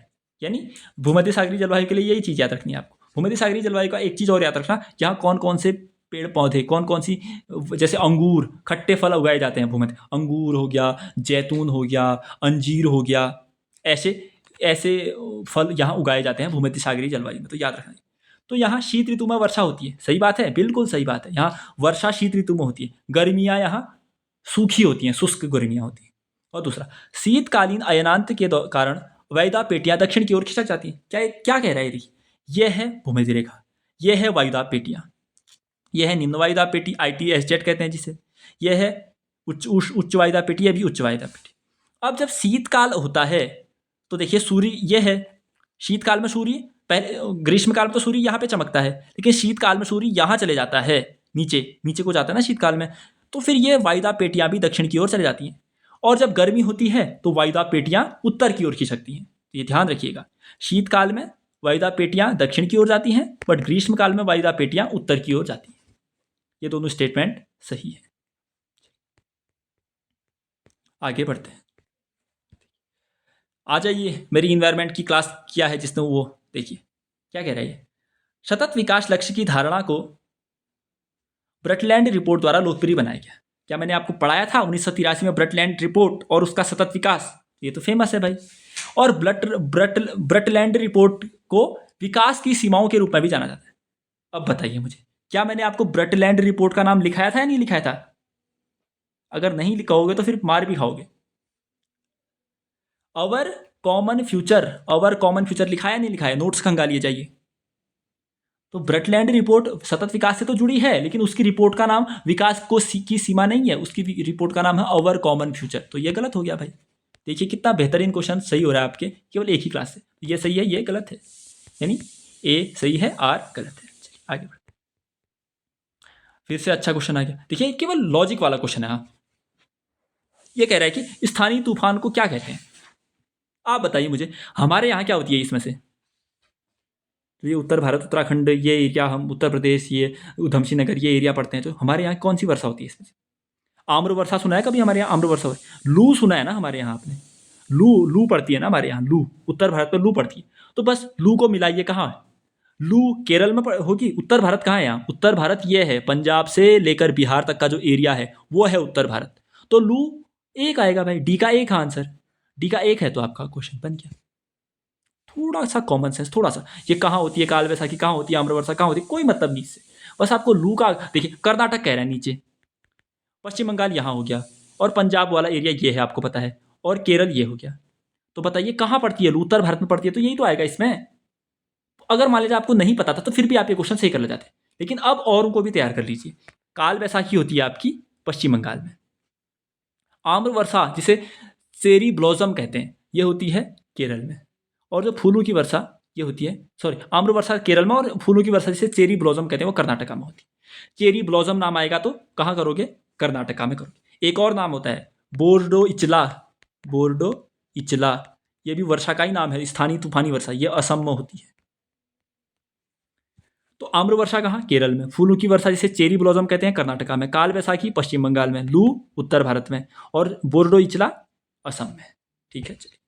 यानी भूमध्य सागरीय जलवायु के लिए यही चीज़ याद रखनी है आपको। भूमध्य सागरीय जलवायु का एक चीज़ और याद रखना, यहाँ कौन कौन से पेड़ पौधे, कौन कौन सी, जैसे अंगूर, खट्टे फल उगाए जाते हैं भूमध्य, अंगूर हो गया, जैतून हो गया, अंजीर हो गया, ऐसे ऐसे फल यहाँ उगाए जाते हैं भूमध्य सागरीय जलवायु में, तो याद रखना है। तो यहाँ शीत ऋतु में वर्षा होती है, सही बात है, बिल्कुल सही बात है। यहाँ वर्षा शीत ऋतु में होती है। गर्मियाँ यहाँ सूखी होती हैं, शुष्क गर्मियाँ होती हैं। और दूसरा, शीतकालीन अयनांत के कारण वायुदाब पेटियां दक्षिण की ओर खिसक जाती हैं। क्या क्या कह रहा है ये। यह है भूमध्य रेखा, यह है वायुदाब पेटियां, यह है निम्न वायुदाब पेटी, ITSZ कहते हैं जिसे। यह है उच्च वायुदाब पेटी, यह भी उच्च वायुदाब पेटी। अब जब शीतकाल होता है तो देखिए, सूर्य यह है, शीतकाल में सूर्य, पहले ग्रीष्मकाल में तो सूर्य यहाँ पे चमकता है, लेकिन शीतकाल में सूर्य यहाँ चले जाता है, नीचे नीचे को जाता है ना शीतकाल में। तो फिर ये वायुदाब पेटियां भी दक्षिण की ओर चले जाती हैं। और जब गर्मी होती है तो वायुदाब पेटियां उत्तर की ओर खिसकती हैं। तो ये ध्यान रखिएगा, शीतकाल में वायुदाब पेटियां दक्षिण की ओर जाती हैं, बट ग्रीष्मकाल में वायुदाब पेटियां उत्तर की ओर जाती हैं। ये दोनों स्टेटमेंट सही है। आगे बढ़ते हैं, आ जाइए। मेरी इन्वायरमेंट की क्लास क्या है जिसने, वो देखिए क्या कह रहा है ये। सतत विकास लक्ष्य की धारणा को ब्रटलैंड रिपोर्ट द्वारा लोकप्रिय बनाया गया। क्या मैंने आपको पढ़ाया था 1983 में ब्रटलैंड रिपोर्ट और उसका सतत विकास, ये तो फेमस है भाई। और ब्रटलैंड रिपोर्ट को विकास की सीमाओं के रूप में भी जाना जाता है। अब बताइए मुझे, क्या मैंने आपको ब्रटलैंड रिपोर्ट का नाम लिखाया था या नहीं लिखाया था। अगर नहीं लिखाओगे तो फिर मार भी खाओगे। अवर कॉमन फ्यूचर, अवर कॉमन फ्यूचर लिखाया नहीं लिखाया, नोट्स खंगालिए जाइए। तो ब्रटलैंड रिपोर्ट सतत विकास से तो जुड़ी है, लेकिन उसकी रिपोर्ट का नाम विकास को की सीमा नहीं है, उसकी रिपोर्ट का नाम है अवर कॉमन फ्यूचर। तो ये गलत हो गया भाई। देखिए कितना बेहतरीन क्वेश्चन सही हो रहा है आपके केवल एक ही क्लास से। ये सही है, ये गलत है, यानी ए सही है, आर गलत है। चलिए आगे बढ़ते, फिर से अच्छा क्वेश्चन आ गया। देखिए केवल लॉजिक वाला क्वेश्चन है। हाँ, ये कह रहा है कि स्थानीय तूफान को क्या कहते हैं। आप बताइए मुझे, हमारे यहाँ क्या होती है इसमें से। तो ये उत्तर भारत, उत्तराखंड, ये एरिया, हम उत्तर प्रदेश, ये उधमसिंह नगर, ये एरिया पढ़ते हैं। तो हमारे यहाँ कौन सी वर्षा होती है इसमें से। आम्र वर्षा सुना है कभी हमारे यहाँ, आम्र वर्षा होती है। लू सुना है ना हमारे यहाँ आपने, लू लू पड़ती है ना हमारे यहाँ, लू उत्तर भारत में लू पड़ती है। तो बस लू को मिलाइए, कहाँ है लू, केरल में होगी। उत्तर भारत कहाँ है यहाँ, उत्तर भारत ये है, पंजाब से लेकर बिहार तक का जो एरिया है वो है उत्तर भारत। तो लू एक आएगा भाई, डी का एक आंसर, डी का एक है। तो आपका क्वेश्चन बन गया। थोड़ा सा कॉमन सेंस, थोड़ा सा, ये कहाँ होती है काल वैसाखी, कहाँ होती है आम्रवर्षा, कहाँ होती है, कोई मतलब नहीं इससे। बस आपको लू का, देखिए कर्नाटक कह रहा है नीचे, पश्चिम बंगाल यहाँ हो गया, और पंजाब वाला एरिया ये है आपको पता है, और केरल ये हो गया। तो बताइए कहाँ पड़ती है लू, उत्तर भारत में पड़ती है, तो यही तो आएगा इसमें। अगर मान लीजिए आपको नहीं पता था तो फिर भी आप ये क्वेश्चन सही कर ले जाते, लेकिन अब औरों को भी तैयार कर लीजिए। काल वैसाखी होती है आपकी पश्चिम बंगाल में, आम्र वर्षा जिसे चेरी ब्लॉसम कहते हैं, ये होती है केरल में। और जो फूलों की वर्षा ये होती है, सॉरी, आम्र वर्षा केरल में, और फूलों की वर्षा जिसे चेरी ब्लॉसम कहते हैं वो कर्नाटका में होती है। चेरी ब्लॉसम नाम आएगा तो कहाँ करोगे? कर्नाटका में करोगे। एक और नाम होता है बोर्डो इचला। बोर्डो इचला ये भी वर्षा का ही नाम है, स्थानीय तूफानी वर्षा, ये असम में होती है। तो आम्र वर्षा कहाँ? केरल में। फूलों की वर्षा जिसे चेरी ब्लॉसम कहते हैं कर्नाटका में। काल वैसाखी पश्चिम बंगाल में। लू उत्तर भारत में। और बोर्डो इचला असम में। ठीक है, चलिए।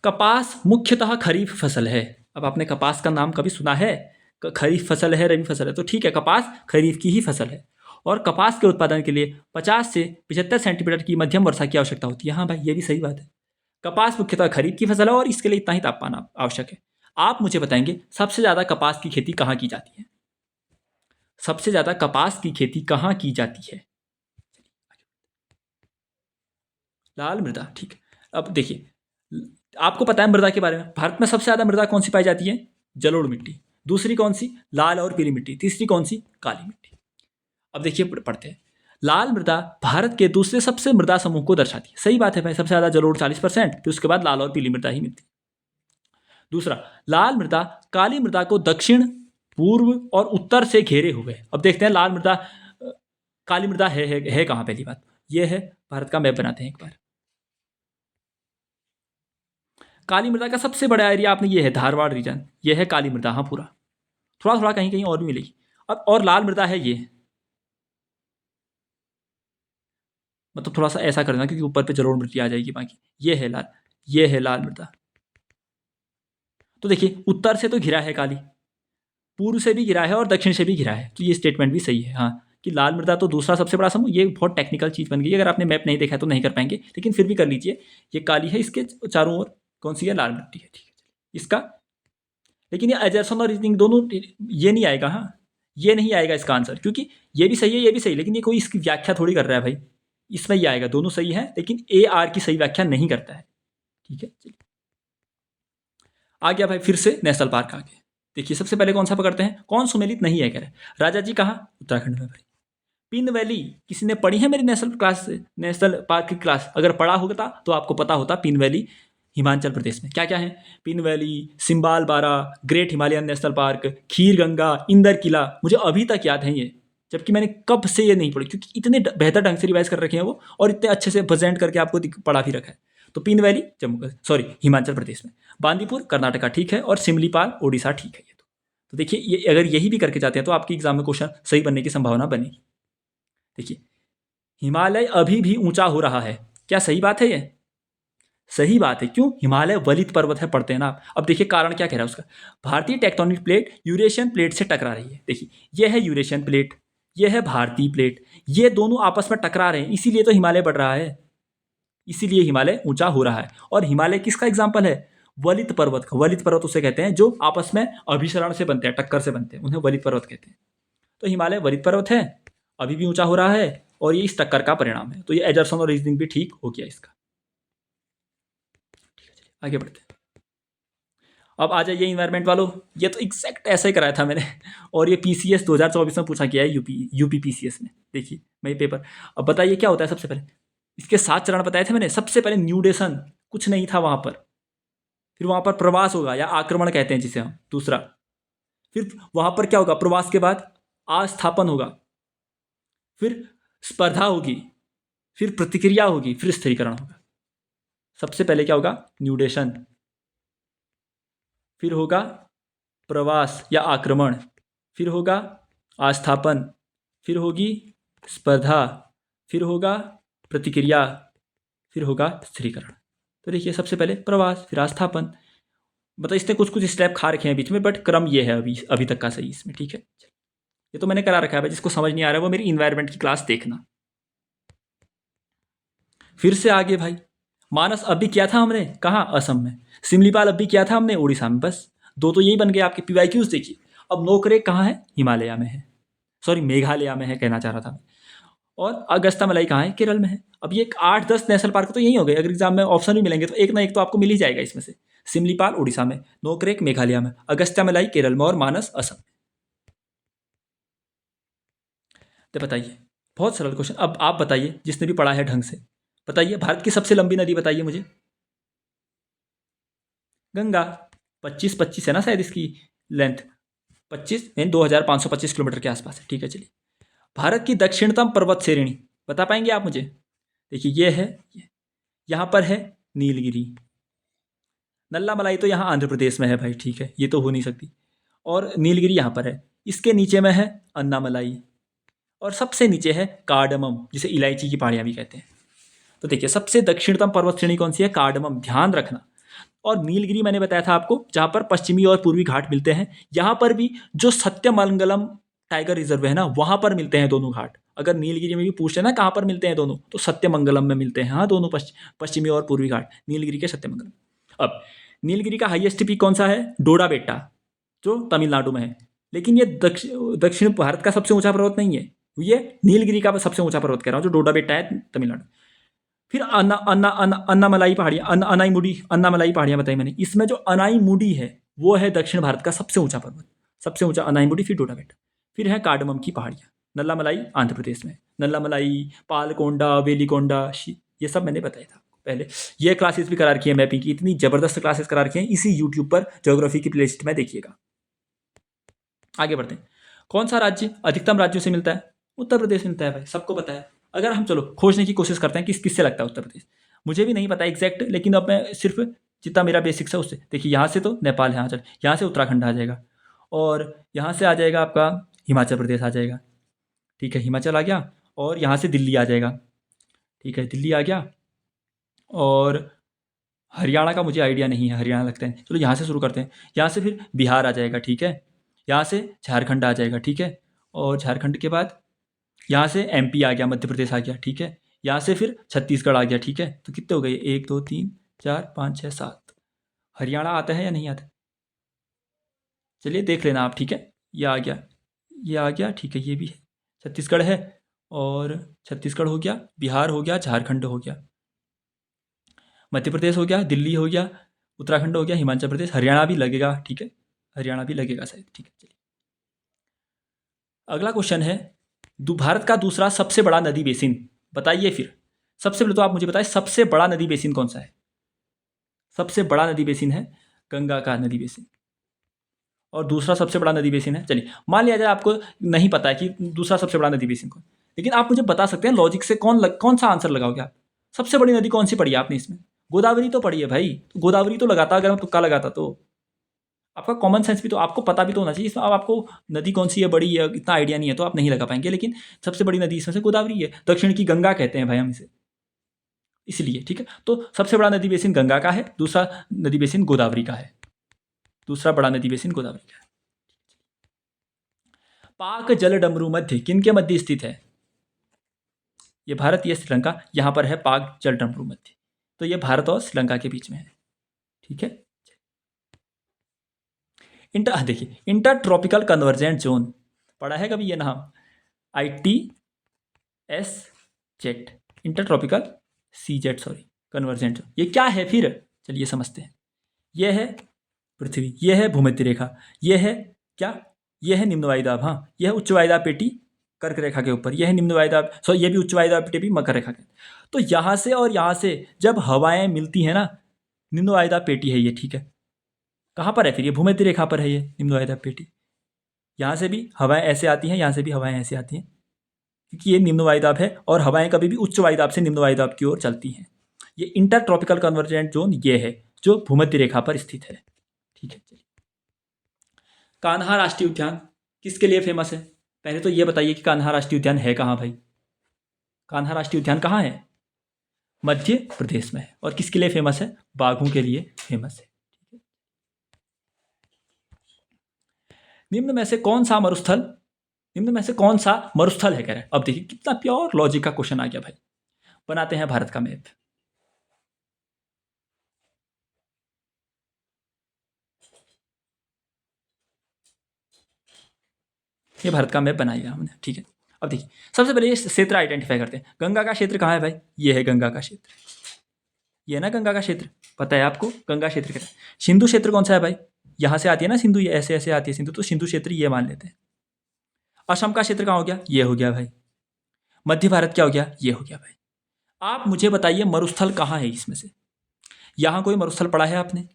कपास मुख्यतः खरीफ फसल है। अब आपने कपास का नाम कभी सुना है? खरीफ फसल है, रबी फसल है, तो ठीक है, कपास खरीफ की ही फसल है। और कपास के उत्पादन के लिए 50 से 75 सेंटीमीटर की मध्यम वर्षा की आवश्यकता होती है। हाँ भाई, ये भी सही बात है। कपास मुख्यतः खरीफ की फसल है और इसके लिए इतना ही तापमान आवश्यक है। आप मुझे बताएंगे सबसे ज़्यादा कपास की खेती कहाँ की जाती है? सबसे ज़्यादा कपास की खेती कहाँ की जाती है? लाल मृदा, ठीक है। अब देखिए, आपको पता है मृदा के बारे में, भारत में सबसे ज़्यादा मृदा कौन सी पाई जाती है? जलोढ़ मिट्टी। दूसरी कौन सी? लाल और पीली मिट्टी। तीसरी कौन सी? काली मिट्टी। अब देखिए, पढ़ते हैं। लाल मृदा भारत के दूसरे सबसे मृदा समूह को दर्शाती है। सही बात है भाई, सबसे ज़्यादा जलोढ़ 40%, फिर उसके बाद लाल और पीली मृदा ही मिलती है। दूसरा, लाल मृदा काली मृदा को दक्षिण, पूर्व और उत्तर से घेरे हुए है। अब देखते हैं लाल मृदा, काली मृदा है कहाँ? पहली बात ये है, भारत का मैप बनाते हैं एक बार। काली मृदा का सबसे बड़ा एरिया आपने ये है धारवाड़ रीजन, ये है काली मृदा। हाँ, पूरा। थोड़ा थोड़ा कहीं कहीं और भी मिलेगी। अब और लाल मृदा है ये, मतलब थोड़ा सा ऐसा करना क्योंकि ऊपर पे जलोढ़ मिट्टी आ जाएगी बाकी। ये है लाल, ये है लाल मृदा। तो देखिए, उत्तर से तो घिरा है काली, पूर्व से भी घिरा है और दक्षिण से भी घिरा है, तो ये स्टेटमेंट भी सही है। हाँ, कि लाल मृदा तो दूसरा सबसे बड़ा समूह। ये बहुत टेक्निकल चीज़ बन गई, अगर आपने मैप नहीं देखा है तो नहीं कर पाएंगे, लेकिन फिर भी कर लीजिए। ये काली है, इसके चारों ओर कौन सी है? लाल मिट्टी है। ठीक है, इसका, लेकिन ये एजर्सन और रीजनिंग दोनों ये नहीं आएगा। हाँ, ये नहीं आएगा इसका आंसर, क्योंकि ये भी सही है, ये भी सही, लेकिन ये कोई इसकी व्याख्या थोड़ी कर रहा है भाई। इसमें ये आएगा, दोनों सही है, लेकिन ए आर की सही व्याख्या नहीं करता है। ठीक है, चलिए। आ गया भाई फिर से नेशनल पार्क आ गए। देखिए, सबसे पहले कौन सा पकड़ते हैं? कौन सुमेलित नहीं है, कह रहे राजा जी कहाँ? उत्तराखंड में भाई। पिन वैली किसी ने पढ़ी है मेरी नेशनल पार्क की क्लास? अगर पढ़ा होता तो आपको पता होता। पिन वैली हिमाचल प्रदेश में क्या क्या है? पिन वैली, सिम्बाल बारा, ग्रेट हिमालयन नेशनल पार्क, खीर गंगा, इंदर किला। मुझे अभी तक याद है ये, जबकि मैंने कब से ये नहीं पढ़ी, क्योंकि इतने बेहतर ढंग से रिवाइज कर रखे हैं वो, और इतने अच्छे से प्रेजेंट करके आपको पढ़ा भी रखा है। तो पिन वैली हिमाचल प्रदेश में, बांदीपुर कर्नाटका ठीक है, और सिमलीपाल ओडिशा ठीक है। ये तो देखिए, ये अगर यही भी करके जाते हैं तो आपकी एग्जाम में क्वेश्चन सही बनने की संभावना बनेगी। देखिए, हिमालय अभी भी ऊंचा हो रहा है, क्या सही बात है? ये सही बात है। क्यों? हिमालय वलित पर्वत है, पढ़ते हैं ना आप। अब देखिए कारण क्या कह रहा है उसका। भारतीय टेक्टोनिक प्लेट यूरेशियन प्लेट से टकरा रही है। देखिए, ये है यूरेशियन प्लेट, ये है भारतीय प्लेट, ये दोनों आपस में टकरा रहे हैं, इसीलिए तो हिमालय बढ़ रहा है, इसीलिए हिमालय ऊंचा हो रहा है। और हिमालय किसका एग्जाम्पल है? वलित पर्वत का। वलित पर्वत उसे कहते हैं जो आपस में अभिसरण से बनते हैं, टक्कर से बनते हैं, उन्हें वलित पर्वत कहते हैं। तो हिमालय वलित पर्वत है, अभी भी ऊंचा हो रहा है, और ये इस टक्कर का परिणाम है। तो ये एजर्सन और रीजनिंग भी ठीक हो गया इसका। आगे बढ़ते हैं। अब आ जाइए इन्वायरमेंट वालों, ये तो एग्जैक्ट ऐसा ही कराया था मैंने, और ये पीसीएस 2024 में पूछा गया है, यूपी पीसीएस में। देखिए मैं ये पेपर, अब बताइए क्या होता है। सबसे पहले इसके 7 चरण बताए थे मैंने। सबसे पहले न्यूडेशन, कुछ नहीं था वहाँ पर। फिर वहाँ पर प्रवास होगा, या आक्रमण कहते हैं जिसे हम, दूसरा। फिर वहाँ पर क्या होगा? प्रवास के बाद आस्थापन होगा, फिर स्पर्धा होगी, फिर प्रतिक्रिया होगी, फिर स्थिरीकरण होगा। सबसे पहले क्या होगा? न्यूडेशन, फिर होगा प्रवास या आक्रमण, फिर होगा आस्थापन, फिर होगी स्पर्धा, फिर होगा प्रतिक्रिया, फिर होगा स्थिरीकरण। तो देखिए, सबसे पहले प्रवास, फिर आस्थापन, मतलब इसने कुछ कुछ स्टेप खा रखे हैं बीच में, बट क्रम ये है अभी तक का सही इसमें। ठीक है, ये तो मैंने करा रखा है भाई, जिसको समझ नहीं आ रहा है वो मेरी इन्वायरमेंट की क्लास देखना। फिर से आगे भाई, मानस अभी किया था हमने कहाँ? असम में। सिमलीपाल अभी किया था हमने उड़ीसा में। बस दो तो यही बन गए आपके पीवाईक्यूज। देखिए, अब नोकरेक कहाँ है? हिमालय में है, सॉरी मेघालय में है कहना चाह रहा था मैं। और अगस्ता मलाई कहाँ है? केरल में है। अब ये 8-10 नेशनल पार्क तो यही हो गए। अगर एग्जाम में ऑप्शन भी मिलेंगे तो एक ना एक तो आपको मिल ही जाएगा इसमें से। सिमलीपाल उड़ीसा में, नोकरेक मेघालय में, अगस्त्या मलाई केरल में, और मानस असम में। तो बताइए, बहुत सरल क्वेश्चन। अब आप बताइए, जिसने भी पढ़ा है ढंग से, बताइए भारत की सबसे लंबी नदी बताइए मुझे। गंगा। 25 है ना शायद इसकी लेंथ, 25 यानी 2525 किलोमीटर के आसपास है। ठीक है, चलिए। भारत की दक्षिणतम पर्वत श्रेणी बता पाएंगे आप मुझे? देखिए ये है, यहाँ पर है नीलगिरी। नल्ला मलाई तो यहाँ आंध्र प्रदेश में है भाई, ठीक है, ये तो हो नहीं सकती। और नीलगिरी यहाँ पर है। इसके नीचे में है अन्नामलाई, और सबसे नीचे है कार्डमम, जिसे इलायची की पहाड़ियाँ भी कहते हैं। तो देखिए सबसे दक्षिणतम पर्वत श्रेणी कौन सी है? कार्डमम, ध्यान रखना। और नीलगिरी मैंने बताया था आपको, जहाँ पर पश्चिमी और पूर्वी घाट मिलते हैं। यहाँ पर भी जो सत्यमंगलम टाइगर रिजर्व है ना, वहाँ पर मिलते हैं दोनों घाट। अगर नीलगिरी में भी पूछते हैं ना कहाँ पर मिलते हैं दोनों, तो सत्यमंगलम में मिलते हैं। हाँ, दोनों पश्चिमी और पूर्वी घाट नीलगिरी के सत्यमंगलम। अब नीलगिरी का हाईएस्ट पीक कौन सा है? डोडा बेट्टा, जो तमिलनाडु में है। लेकिन ये दक्षिण भारत का सबसे ऊंचा पर्वत नहीं है, ये नीलगिरी का सबसे ऊंचा पर्वत कह रहा हूँ, जो डोडा बेट्टा है तमिलनाडु। फिर अन्ना अन्ना अन्ना अन्नामलाई पहाड़ियाँ, अनाईमुडी अन्नामलाई पहाड़ियाँ बताई मैंने। इसमें जो अनाईमुडी है वो है दक्षिण भारत का सबसे ऊंचा पर्वत, सबसे ऊंचा अनाईमुडी, फिर डोडा बेट्टा, फिर है कार्डमम की पहाड़ियाँ। नल्लामलाई आंध्र प्रदेश में, नल्लामलाई, पालकोंडा, वेलिकोंडा, ये सब मैंने बताया था पहले। ये क्लासेस भी करा रखी है मैपिंग की, इतनी ज़बरदस्त क्लासेस करा रखी हैं इसी यूट्यूब पर, ज्योग्राफी की प्लेलिस्ट में देखिएगा। आगे बढ़ते हैं। कौन सा राज्य अधिकतम राज्यों से मिलता है? उत्तर प्रदेश मिलता है भाई, सबको पता है। अगर हम चलो खोजने की कोशिश करते हैं किससे लगता है उत्तर प्रदेश। मुझे भी नहीं पता एग्जैक्ट, लेकिन अब मैं सिर्फ जितना मेरा बेसिक्स है उससे। देखिए यहाँ से तो नेपाल है, यहाँ से उत्तराखंड आ जाएगा, और यहाँ से आ जाएगा आपका हिमाचल प्रदेश आ जाएगा। ठीक है, हिमाचल आ गया, और यहाँ से दिल्ली आ जाएगा। ठीक है, दिल्ली आ गया, और हरियाणा का मुझे आइडिया नहीं है, हरियाणा लगता है। चलो यहाँ से शुरू करते हैं, यहाँ से फिर बिहार आ जाएगा। ठीक है, यहाँ से झारखंड आ जाएगा। ठीक है, और झारखंड के बाद यहाँ से एमपी आ गया, मध्य प्रदेश आ गया। ठीक है, यहाँ से फिर छत्तीसगढ़ आ गया। ठीक है, तो कितने हो गए? 1 2 3 4 5 6 7। हरियाणा आता है या नहीं आता? चलिए देख लेना आप। ठीक है, ये आ गया, ये आ गया। ठीक है, ये भी है, छत्तीसगढ़ है, और छत्तीसगढ़ हो गया, बिहार हो गया, झारखंड हो गया, मध्य प्रदेश हो गया, दिल्ली हो गया, उत्तराखंड हो गया, हिमाचल प्रदेश, हरियाणा भी लगेगा। ठीक है, हरियाणा भी लगेगा शायद। ठीक है, चलिए अगला क्वेश्चन है, भारत का दूसरा सबसे बड़ा नदी बेसिन बताइए। फिर सबसे पहले तो आप मुझे बताएं, सबसे बड़ा नदी बेसिन कौन सा है? सबसे बड़ा नदी बेसिन है गंगा का नदी बेसिन, और दूसरा सबसे बड़ा नदी बेसिन है, चलिए मान लिया जाए आपको नहीं पता है कि दूसरा सबसे बड़ा नदी बेसिन कौन, लेकिन आप मुझे बता सकते हैं लॉजिक से कौन सा आंसर लगाओगे आप? सबसे बड़ी नदी कौन सी पढ़ी है आपने इसमें? गोदावरी तो पढ़ी है भाई, तो गोदावरी तो लगाता अगर मैं तुक्का लगाता तो। आपका कॉमन सेंस भी तो, आपको पता भी तो होना चाहिए इसमें। अब आपको नदी कौन सी है बड़ी है इतना आइडिया नहीं है, तो आप नहीं लगा पाएंगे। लेकिन सबसे बड़ी नदी इसमें से गोदावरी है, दक्षिण की गंगा कहते हैं भाई हम इसे, इसलिए। ठीक है, तो सबसे बड़ा नदी बेसिन गंगा का है, दूसरा नदी बेसिन गोदावरी का है, दूसरा बड़ा नदी बेसिन गोदावरी का है। पाक जल डमरू मध्य किनके मध्य स्थित है? ये भारत, ये श्रीलंका, यहाँ पर है पाक जल डमरू मध्य, तो ये भारत और श्रीलंका के बीच में है। ठीक है, देखिए इंटर ट्रॉपिकल कन्वर्जेंट जोन पढ़ा है कभी ये नाम? ITS inter tropical CZ, sorry, convergent zone, ये क्या है फिर? चलिए समझते हैं। ये है पृथ्वी, ये है भूमध्य रेखा, ये है क्या? ये है निम्न वायुदाब, हाँ, यह है उच्च वायुदाब पेटी कर्क रेखा के ऊपर, यह है निम्न वायुदाब, सॉरी ये भी उच्च वायुदाब पेटी मकर रेखा के। तो यहाँ से और यहाँ से जब हवाएं मिलती हैं ना, निम्न वायुदाब पेटी है ये। ठीक है, कहाँ पर है फिर? ये भूमध्य रेखा पर है ये निम्न वायुदाब पेटी। यहाँ से भी हवाएं ऐसे आती हैं, यहाँ से भी हवाएं ऐसे आती हैं, क्योंकि ये निम्न वायुदाब है, और हवाएं कभी भी उच्च वायुदाब से निम्न वायुदाब की ओर चलती हैं। ये इंटर ट्रॉपिकल कन्वर्जेंट जोन ये है जो भूमध्य रेखा पर स्थित है। ठीक है, चलिए कान्हा राष्ट्रीय उद्यान किसके लिए फेमस है? पहले तो ये बताइए कि कान्हा राष्ट्रीय उद्यान है कहाँ भाई? कान्हा राष्ट्रीय उद्यान कहाँ है? मध्य प्रदेश में है, और किसके लिए फेमस है? बाघों के लिए फेमस है। निम्न में से कौन सा मरुस्थल है कह रहे हैं। अब देखिए कितना प्योर लॉजिक का क्वेश्चन आ गया भाई। बनाते हैं भारत का मैप। ये भारत का मैप बना लिया हमने। ठीक है, अब देखिए सबसे पहले ये क्षेत्र आइडेंटिफाई करते हैं। गंगा का क्षेत्र कहाँ है भाई? ये है गंगा का क्षेत्र, ये है ना गंगा का क्षेत्र, पता है आपको गंगा क्षेत्र कहते हैं। सिंधु क्षेत्र कौन सा है भाई? यहाँ से आती है ना सिंधु, ये ऐसे ऐसे आती है सिंधु, तो सिंधु क्षेत्र ये मान लेते हैं। असम का क्षेत्र कहाँ हो गया? ये हो गया भाई, मध्य भारत क्या हो गया, ये हो गया भाई। आप मुझे बताइए मरुस्थल कहाँ है इसमें से। यहाँ कोई मरुस्थल पढ़ा है आपने,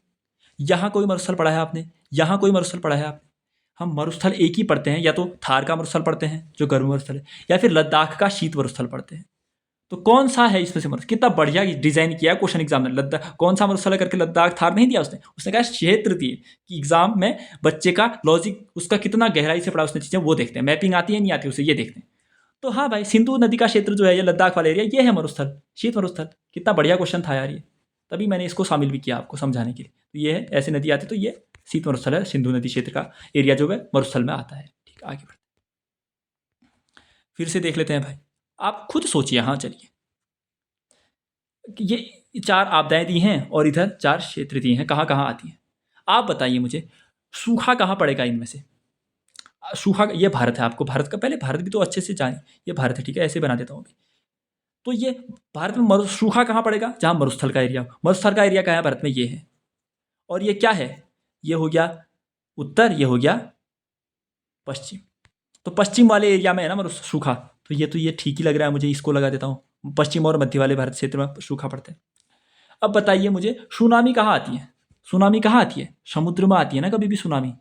यहाँ कोई मरुस्थल पढ़ा है आपने, यहाँ कोई मरुस्थल पढ़ा है आपने। हम मरुस्थल एक ही पढ़ते हैं, या तो थार का मरुस्थल पढ़ते हैं जो गर्म मरुस्थल है, या फिर लद्दाख का शीत मरुस्थल पढ़ते हैं। तो कौन सा है इसमें से मरुस्थल? कितना बढ़िया डिजाइन किया क्वेश्चन एग्जाम में। लद्दाख कौन सा मरुस्थल है करके लद्दाख थार नहीं दिया उसने, उसने कहा क्षेत्र दिए कि एग्जाम में बच्चे का लॉजिक उसका कितना गहराई से पढ़ा उसने चीजें, वो देखते हैं। मैपिंग आती है नहीं आती उसे, ये देखते हैं। तो हाँ भाई, सिंधु नदी का क्षेत्र जो है ये लद्दाख वाला एरिया, ये है मरुस्थल, शीत मरुस्थल। कितना बढ़िया क्वेश्चन था यार ये, तभी मैंने इसको शामिल भी किया आपको समझाने के लिए। तो ये है, ऐसे नदी आती तो ये शीत मरुस्थल है, सिंधु नदी क्षेत्र का एरिया जो है मरुस्थल में आता है। ठीक, आगे बढ़ते फिर से देख लेते हैं भाई, आप खुद सोचिए। हाँ चलिए, ये 4 आपदाएं दी हैं और इधर 4 क्षेत्र दिए हैं, कहाँ कहाँ आती हैं। आप बताइए मुझे, सूखा कहाँ पड़ेगा इनमें से? सूखा, ये भारत है, आपको भारत का पहले भारत भी तो अच्छे से जाने, ये भारत है, ठीक है, ऐसे बना देता हूँ अभी। तो ये भारत में सूखा कहाँ पड़ेगा? जहाँ मरुस्थल का एरिया हो। मरुस्थल का एरिया कहाँ है भारत में? ये है। और ये क्या है? ये हो गया उत्तर, ये हो गया पश्चिम। तो पश्चिम वाले एरिया में है ना सूखा, तो ये ठीक ही लग रहा है मुझे, इसको लगा देता हूँ। पश्चिम और मध्य वाले भारत क्षेत्र में सूखा पड़ता है। अब बताइए मुझे, सुनामी कहाँ आती है? सुनामी कहाँ आती है? समुद्र में आती है ना कभी भी सुनामी,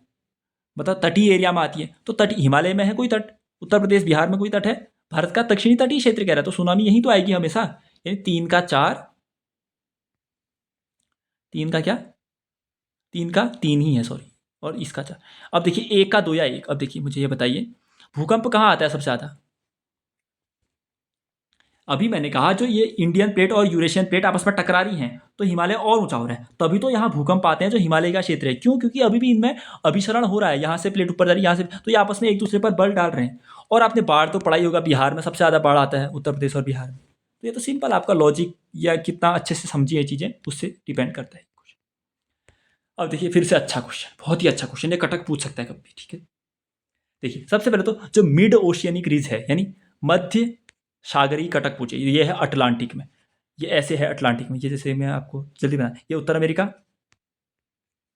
मतलब तटीय एरिया में आती है। तो तटीय हिमालय में है कोई तट? उत्तर प्रदेश बिहार में कोई तट है? भारत का दक्षिणी तटीय क्षेत्र कह रहा है, तो सुनामी यहीं तो आएगी हमेशा। यानी 3 का 4, 3 का क्या, 3 का 3 ही है, सॉरी, और इसका 4। अब देखिए 1 का 2 या 1। अब देखिए मुझे ये बताइए, भूकंप कहाँ आता है सबसे ज़्यादा? अभी मैंने कहा जो ये इंडियन प्लेट और यूरेशियन प्लेट आपस में टकरा रही हैं, तो हिमालय और ऊंचा हो रहा है, तभी तो यहाँ भूकंप आते हैं जो हिमालय का क्षेत्र है। क्यों? क्योंकि अभी भी इनमें अभिसरण हो रहा है, यहाँ से प्लेट ऊपर जा रही है, यहाँ से, तो ये आपस में एक दूसरे पर बल डाल रहे हैं। और आपने बाढ़ तो पढ़ा ही होगा, बिहार में सबसे ज़्यादा बाढ़ आता है, उत्तर प्रदेश और बिहार में। तो ये तो सिंपल, आपका लॉजिक या कितना अच्छे से समझिए चीज़ें उससे डिपेंड करता है। अब देखिए फिर से अच्छा क्वेश्चन, बहुत ही अच्छा क्वेश्चन, ये कटक पूछ सकता है कभी भी, ठीक है। देखिए सबसे पहले तो जो मिड ओशियनिक रीज है, यानी मध्य सागरीय कटक पूछे, ये है अटलांटिक में, ये ऐसे है अटलांटिक में, ये जैसे मैं आपको जल्दी बना, ये उत्तर अमेरिका,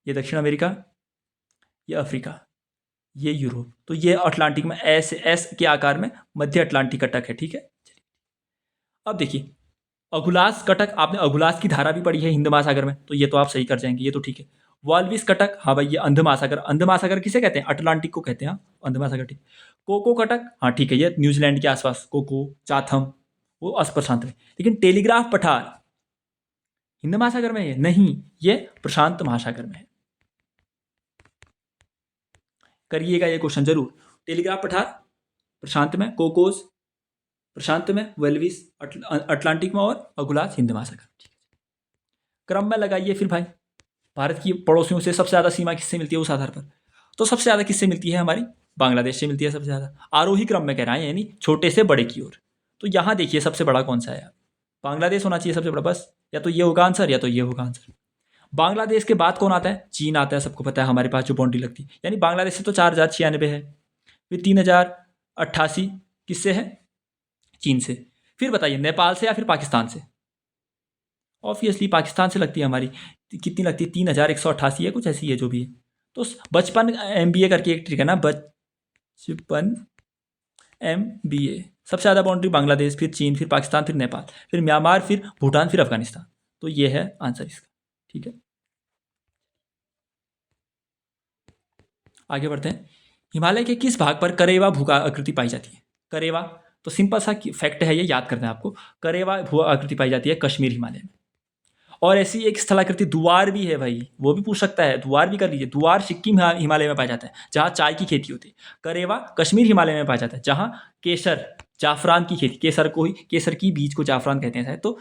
ये दक्षिण अमेरिका, ये अफ्रीका, ये यूरोप। तो ये अटलांटिक में ऐसे एस के आकार में मध्य अटलांटिक कटक है, ठीक है। अब देखिए अगुलास कटक, आपने अगुलास की धारा भी पढ़ी है हिंद महासागर में, तो ये तो आप सही कर जाएंगे, ये तो ठीक है। वाल्विस कटक, हाँ भाई, ये अंध महासागर, अंध महासागर किसे कहते हैं? अटलांटिक को कहते हैं, हाँ, अंध महासागर, ठीक। कोको कटक, हाँ ठीक है, ये न्यूजीलैंड के आसपास, कोको चाथम, वो प्रशांत में। लेकिन टेलीग्राफ पठार हिंद महासागर में है? नहीं, ये प्रशांत महासागर में है। करिएगा ये क्वेश्चन जरूर। टेलीग्राफ पठार प्रशांत में, कोकोस प्रशांत में, वेल्विस अटलांटिक में, और अगुलास हिंद महासागर। क्रम में लगाइए फिर भाई, भारत की पड़ोसियों से सबसे ज़्यादा सीमा किससे मिलती है उस आधार पर? तो सबसे ज़्यादा किससे मिलती है? हमारी बांग्लादेश से मिलती है सबसे ज़्यादा, आरोही क्रम में कह रहा है, यानी छोटे से बड़े की ओर। तो यहाँ देखिए सबसे बड़ा कौन सा है? बांग्लादेश होना चाहिए सबसे बड़ा, बस, या तो ये होगा आंसर या तो ये होगा आंसर। बांग्लादेश के बाद कौन आता है? चीन आता है, सबको पता है, हमारे पास जो बाउंड्री लगती है। यानी बांग्लादेश से तो 4096 है, फिर 3088 किससे है? चीन से। फिर बताइए नेपाल से या फिर पाकिस्तान से? ऑब्वियसली पाकिस्तान से लगती है हमारी। कितनी लगती है? 3188 है, कुछ ऐसी है जो भी है। तो बचपन MBA करके एक ट्रिक है ना, बचपन MBA, सबसे ज़्यादा बाउंड्री बांग्लादेश, फिर चीन, फिर पाकिस्तान, फिर नेपाल, फिर म्यांमार, फिर भूटान, फिर अफगानिस्तान। तो ये है आंसर इसका, ठीक है। आगे बढ़ते हैं। हिमालय के किस भाग पर करेवा भू आकृति पाई जाती है? करेवा, तो सिंपल सा फैक्ट है, ये याद करना है आपको। करेवा भू आकृति पाई जाती है कश्मीर हिमालय में। और ऐसी एक स्थलाकृति दुआर भी है भाई, वो भी पूछ सकता है, दुआर भी कर लीजिए। दुआर सिक्किम हिमालय में पाया जाता है, जहाँ चाय की खेती होती है। करेवा कश्मीर हिमालय में पाया जाता है, जहाँ केसर, जाफरान की खेती, केसर को ही, केसर की बीज को जाफरान कहते हैं शायद। तो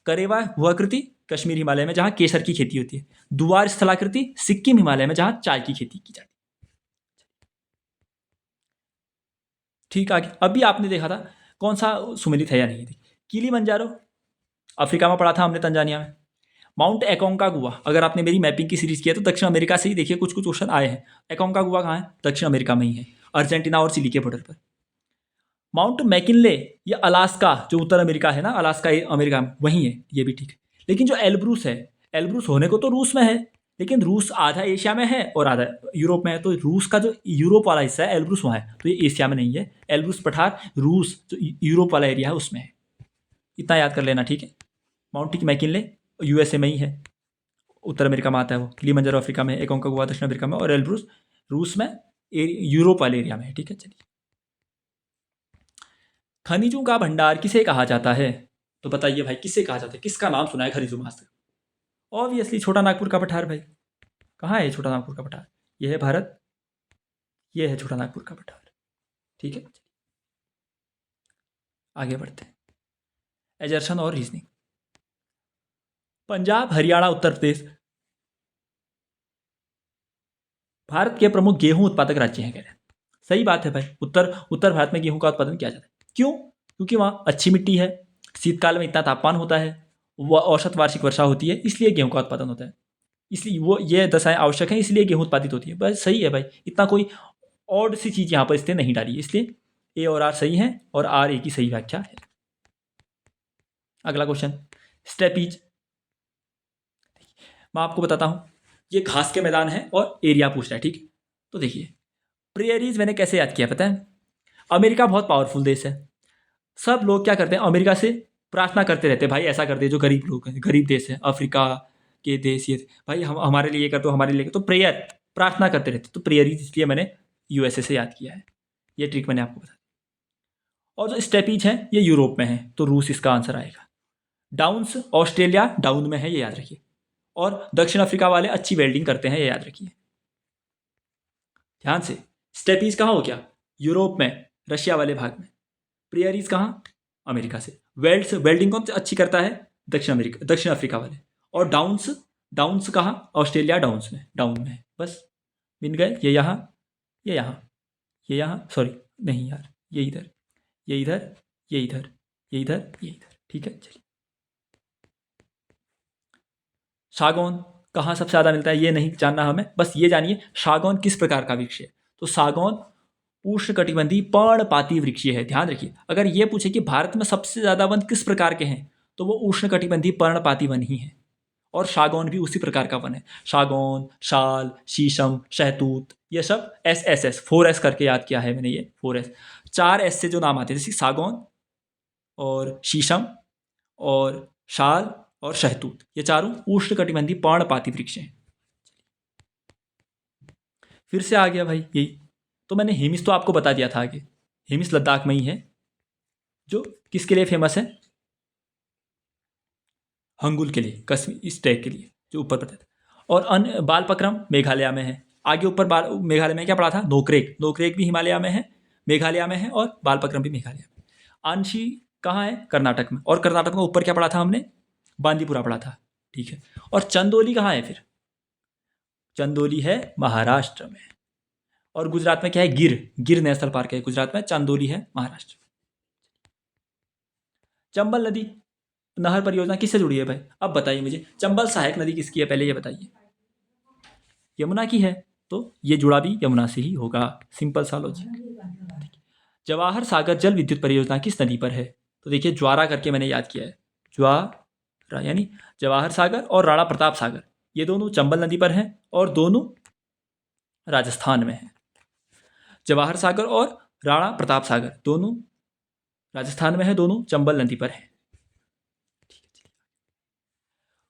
करेवा भूआकृति कश्मीर हिमालय में, जहाँ केसर की खेती होती है। दुआर स्थलाकृति सिक्किम हिमालय में, जहाँ चाय की खेती की जाती है। ठीक, आगे अभी आपने देखा था कौन सा सुमेलित है या नहीं। किलिमंजारो अफ्रीका में पढ़ा था हमने, तंजानिया में। माउंट एकोंकागुआ, अगर आपने मेरी मैपिंग की सीरीज किया तो दक्षिण अमेरिका से ही देखिए कुछ कुछ क्वेश्चन आए हैं। एकोंकागुआ कहाँ है? दक्षिण अमेरिका में ही है, अर्जेंटीना और चिली के बॉर्डर पर। माउंट मैकिनले, ये अलास्का, जो उत्तर अमेरिका है ना, अलास्का अमेरिका में, वहीं है, ये भी ठीक है। लेकिन जो एल्ब्रूस है, एल्ब्रूस होने को तो रूस में है, लेकिन रूस आधा एशिया में है और आधा यूरोप में है, तो रूस का जो यूरोप वाला हिस्सा है एलब्रूस वहाँ है, तो ये एशिया में नहीं है। एलब्रूस पठार रूस जो यूरोप वाला एरिया है उसमें है। इतना याद कर लेना, ठीक है। माउंट मैकिनले यूएसए में ही है, उत्तर अमेरिका में आता है वो। किलिमंजारो अफ्रीका में, एकोंकागुआ दक्षिण अफ्रीका में, और एलब्रूस रूस में यूरोप वाले एरिया में है, ठीक है। चलिए, खनिजों का भंडार किसे कहा जाता है? तो बताइए भाई, किसे कहा जाता है? किसका नाम सुना है खनिजों में आज तक? ऑब्वियसली छोटा नागपुर का पठार भाई। कहाँ है छोटा नागपुर का पठार? ये है भारत, ये है छोटा नागपुर का पठार, ठीक है। आगे बढ़ते हैं। एजर्शन और रीजनिंग। पंजाब, हरियाणा, उत्तर प्रदेश भारत के प्रमुख गेहूं उत्पादक राज्य हैं, कह रहे हैं। सही बात है भाई। उत्तर उत्तर भारत में गेहूं का उत्पादन किया जाता है। क्यों? क्योंकि वहाँ अच्छी मिट्टी है, शीतकाल में इतना तापमान होता है, वह औसत वार्षिक वर्षा होती है, इसलिए गेहूं का उत्पादन होता है। इसलिए वो ये दशाएं आवश्यक हैं, इसलिए गेहूं उत्पादित होती है। बस सही है भाई, इतना कोई ऑड सी चीज़ यहाँ पर इसने नहीं डाली, इसलिए ए और आर सही है और आर ए की सही व्याख्या है। अगला क्वेश्चन, स्टेपीज। मैं आपको बताता हूँ, ये घास के मैदान है और एरिया पूछ रहा है, ठीक है। तो देखिए, प्रेयरीज मैंने कैसे याद किया पता है? अमेरिका बहुत पावरफुल देश है, सब लोग क्या करते हैं अमेरिका से प्रार्थना करते रहते हैं, भाई ऐसा कर दे, जो गरीब लोग हैं, गरीब देश है, अफ्रीका के देश, ये भाई हम हमारे लिए कर दो, हमारे लिए कर, तो प्रेयर प्रार्थना करते रहते, तो प्रेयरीज इसलिए मैंने यूएसए से याद किया है। ये ट्रिक मैंने आपको बता दी। और जो स्टेपीज है ये यूरोप में है, तो रूस इसका आंसर आएगा। डाउन्स ऑस्ट्रेलिया डाउन में है, ये याद रखिए। और दक्षिण अफ्रीका वाले अच्छी वेल्डिंग करते हैं, ये याद रखिए ध्यान से। स्टेपीज कहाँ हो गया? यूरोप में, रशिया वाले भाग में। प्रेयरीज कहाँ? अमेरिका से। वेल्डिंग कौन अच्छी करता है? दक्षिण अफ्रीका वाले। और डाउन्स, डाउन्स कहाँ? ऑस्ट्रेलिया डाउन्स में, डाउन में है। बस मिल गए। ये यहाँ, ये यहाँ, ये यहाँ, सॉरी नहीं यार, ये इधर, ये इधर, ये इधर, ये इधर, ये इधर, ठीक है। चलिए, सागौन कहाँ सबसे ज़्यादा मिलता है ये नहीं जानना हमें, बस ये जानिए सागौन किस प्रकार का वृक्ष है। तो सागौन उष्णकटिबंधीय पर्णपाती वृक्षीय है, ध्यान रखिए। अगर ये पूछे कि भारत में सबसे ज़्यादा वन किस प्रकार के हैं, तो वो उष्णकटिबंधीय पर्णपाती वन ही है। और सागौन भी उसी प्रकार का वन है। सागौन, शाल, शीशम, शहतूत, ये सब एस 4S करके याद किया है मैंने, ये 4S 4S से जो नाम आते हैं, जैसे सागौन और शीशम और शाल और शहतूत, ये चारों उष्णकटिबंधीय पर्णपाती वृक्ष हैं। फिर से आ गया भाई यही। तो मैंने हेमिस तो आपको बता दिया था आगे, हेमिस लद्दाख में ही है, जो किसके लिए फेमस है? हंगुल के लिए, कश्मीर इस ट्रैक के लिए जो ऊपर बताया था। और बालपक्रम मेघालय में है। आगे ऊपर मेघालय में क्या पढ़ा था? नोकरेक, नोकरेक भी हिमालय में है, मेघालय में है, और बालपक्रम भी मेघालय में। अंशी कहाँ है? कर्नाटक में। और कर्नाटक में ऊपर क्या पढ़ा था हमने? बांदीपुरा पढ़ा था, ठीक है। और चंदोली कहाँ है फिर? चंदोली है महाराष्ट्र में। और गुजरात में क्या है? गिर, गिर नेशनल पार्क है गुजरात में, चंदोली है महाराष्ट्र। चंबल नदी नहर परियोजना किससे जुड़ी है भाई? अब बताइए मुझे, चंबल सहायक नदी किसकी है पहले ये बताइए। यमुना की है, तो ये जुड़ा भी यमुना से ही होगा, सिंपल सा लॉजिक। जवाहर सागर जल विद्युत परियोजना किस नदी पर है? तो देखिए, ज्वारा करके मैंने याद किया है। ज्वारा यानी जवाहर सागर और राणा प्रताप सागर, ये दोनों चंबल नदी पर हैं और दोनों राजस्थान में हैं। जवाहर सागर और राणा प्रताप सागर दोनों राजस्थान में है, दोनों चंबल नदी पर है।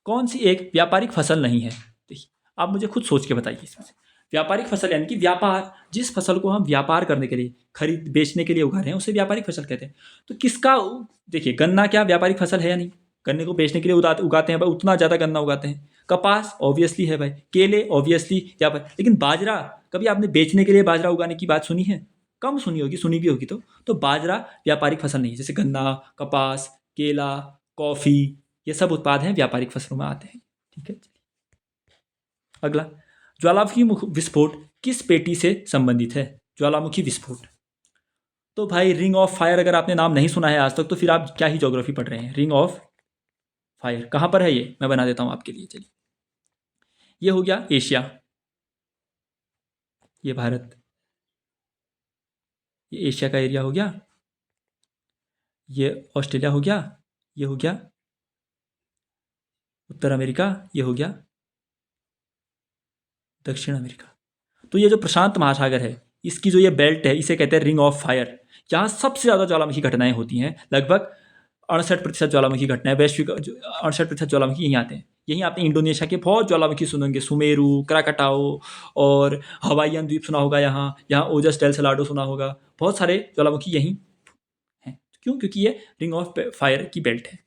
कौन सी एक व्यापारिक फसल नहीं है? देखिए, आप मुझे खुद सोच के बताइए इसमें से। व्यापारिक फसल यानी कि व्यापार, जिस फसल को हम व्यापार करने के लिए, खरीद बेचने के लिए उगा रहे हैं, उसे व्यापारिक फसल कहते हैं। तो किसका? देखिए, गन्ना क्या व्यापारिक फसल है या नहीं? गन्ने को बेचने के लिए उगाते हैं भाई, उतना ज़्यादा गन्ना उगाते हैं। कपास ऑब्वियसली है भाई, केले ऑब्वियसली व्यापार। लेकिन बाजरा, कभी आपने बेचने के लिए बाजरा उगाने की बात सुनी है? कम सुनी होगी, सुनी भी होगी तो बाजरा व्यापारिक फसल नहीं है। जैसे गन्ना, कपास, केला, कॉफ़ी, ये सब उत्पाद हैं व्यापारिक फसलों में आते हैं, ठीक है। अगला, ज्वालामुखी विस्फोट किस पेटी से संबंधित है? ज्वालामुखी विस्फोट, तो भाई रिंग ऑफ फायर, अगर आपने नाम नहीं सुना है आज तक तो फिर आप क्या ही ज्योग्राफी पढ़ रहे हैं। रिंग ऑफ फायर कहाँ पर है? ये मैं बना देता हूँ आपके लिए। चलिए, ये हो गया एशिया, ये भारत, ये एशिया का एरिया हो गया, ये ऑस्ट्रेलिया हो गया, ये हो गया उत्तर अमेरिका, ये हो गया दक्षिण अमेरिका। तो ये जो प्रशांत महासागर है, इसकी जो ये बेल्ट है, इसे कहते हैं रिंग ऑफ फायर। यहाँ सबसे ज़्यादा ज्वालामुखी घटनाएं होती हैं। लगभग 68% ज्वालामुखी घटनाएं, वैश्विक 68% ज्वालामुखी यहीं आते हैं। यहीं आपने इंडोनेशिया के बहुत ज्वालामुखी सुनेंगे, सुमेरु, क्राकाटाओ और हवाईयन द्वीप सुना होगा। यहाँ यहाँ ओजस डेल सलाडो सुना होगा। बहुत सारे ज्वालामुखी यहीं हैं। क्यों? क्योंकि ये रिंग ऑफ फायर की बेल्ट है।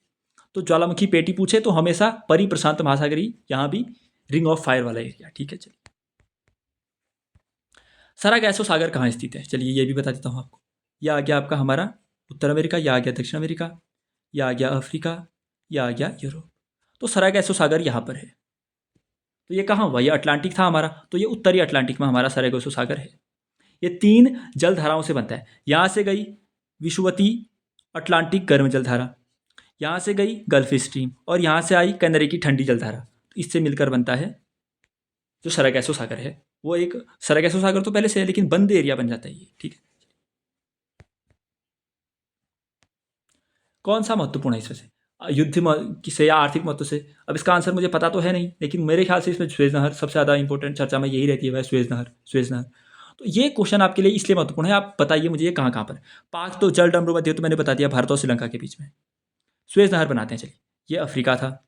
तो ज्वालामुखी पेटी पूछे तो हमेशा परिप्रशांत महासागरी, यहाँ भी रिंग ऑफ फायर वाला एरिया। ठीक है, चलिए। सरागासो सागर कहाँ स्थित है? चलिए ये भी बता देता हूँ आपको। यह आ गया आपका हमारा उत्तर अमेरिका, यह आ गया दक्षिण अमेरिका, यह आ गया अफ्रीका, यह आ गया यूरोप। तो सरागासो सागर यहाँ पर है। तो ये कहाँ हुआ? ये अटलांटिक था हमारा, तो ये उत्तरी अटलांटिक में हमारा सरागासो सागर है। ये 3 जलधाराओं से बनता है। यहाँ से गई विषुवती अटलांटिक गर्म जलधारा, यहाँ से गई गल्फ स्ट्रीम, और यहाँ से आई कैनरी की ठंडी जलधारा। तो इससे मिलकर बनता है जो सरागासो सागर है। वो एक सरागासो सागर तो पहले से है, लेकिन बंद एरिया बन जाता है ये। ठीक है, कौन सा महत्वपूर्ण है इसमें से? से या आर्थिक महत्व से? अब इसका आंसर मुझे पता तो है नहीं, लेकिन मेरे ख्याल से इसमें सुएज नहर सबसे ज़्यादा इंपॉर्टेंट चर्चा में यही रहती है, वह सुएज नहर। सुएज नहर, तो ये क्वेश्चन आपके लिए इसलिए महत्वपूर्ण है। आप बताइए मुझे ये कहाँ कहाँ पर? पाक तो जल डमरू मध्य, तो मैंने बता दिया, भारत और श्रीलंका के बीच में। सुएज नहर बनाते हैं, चलिए। ये अफ्रीका था,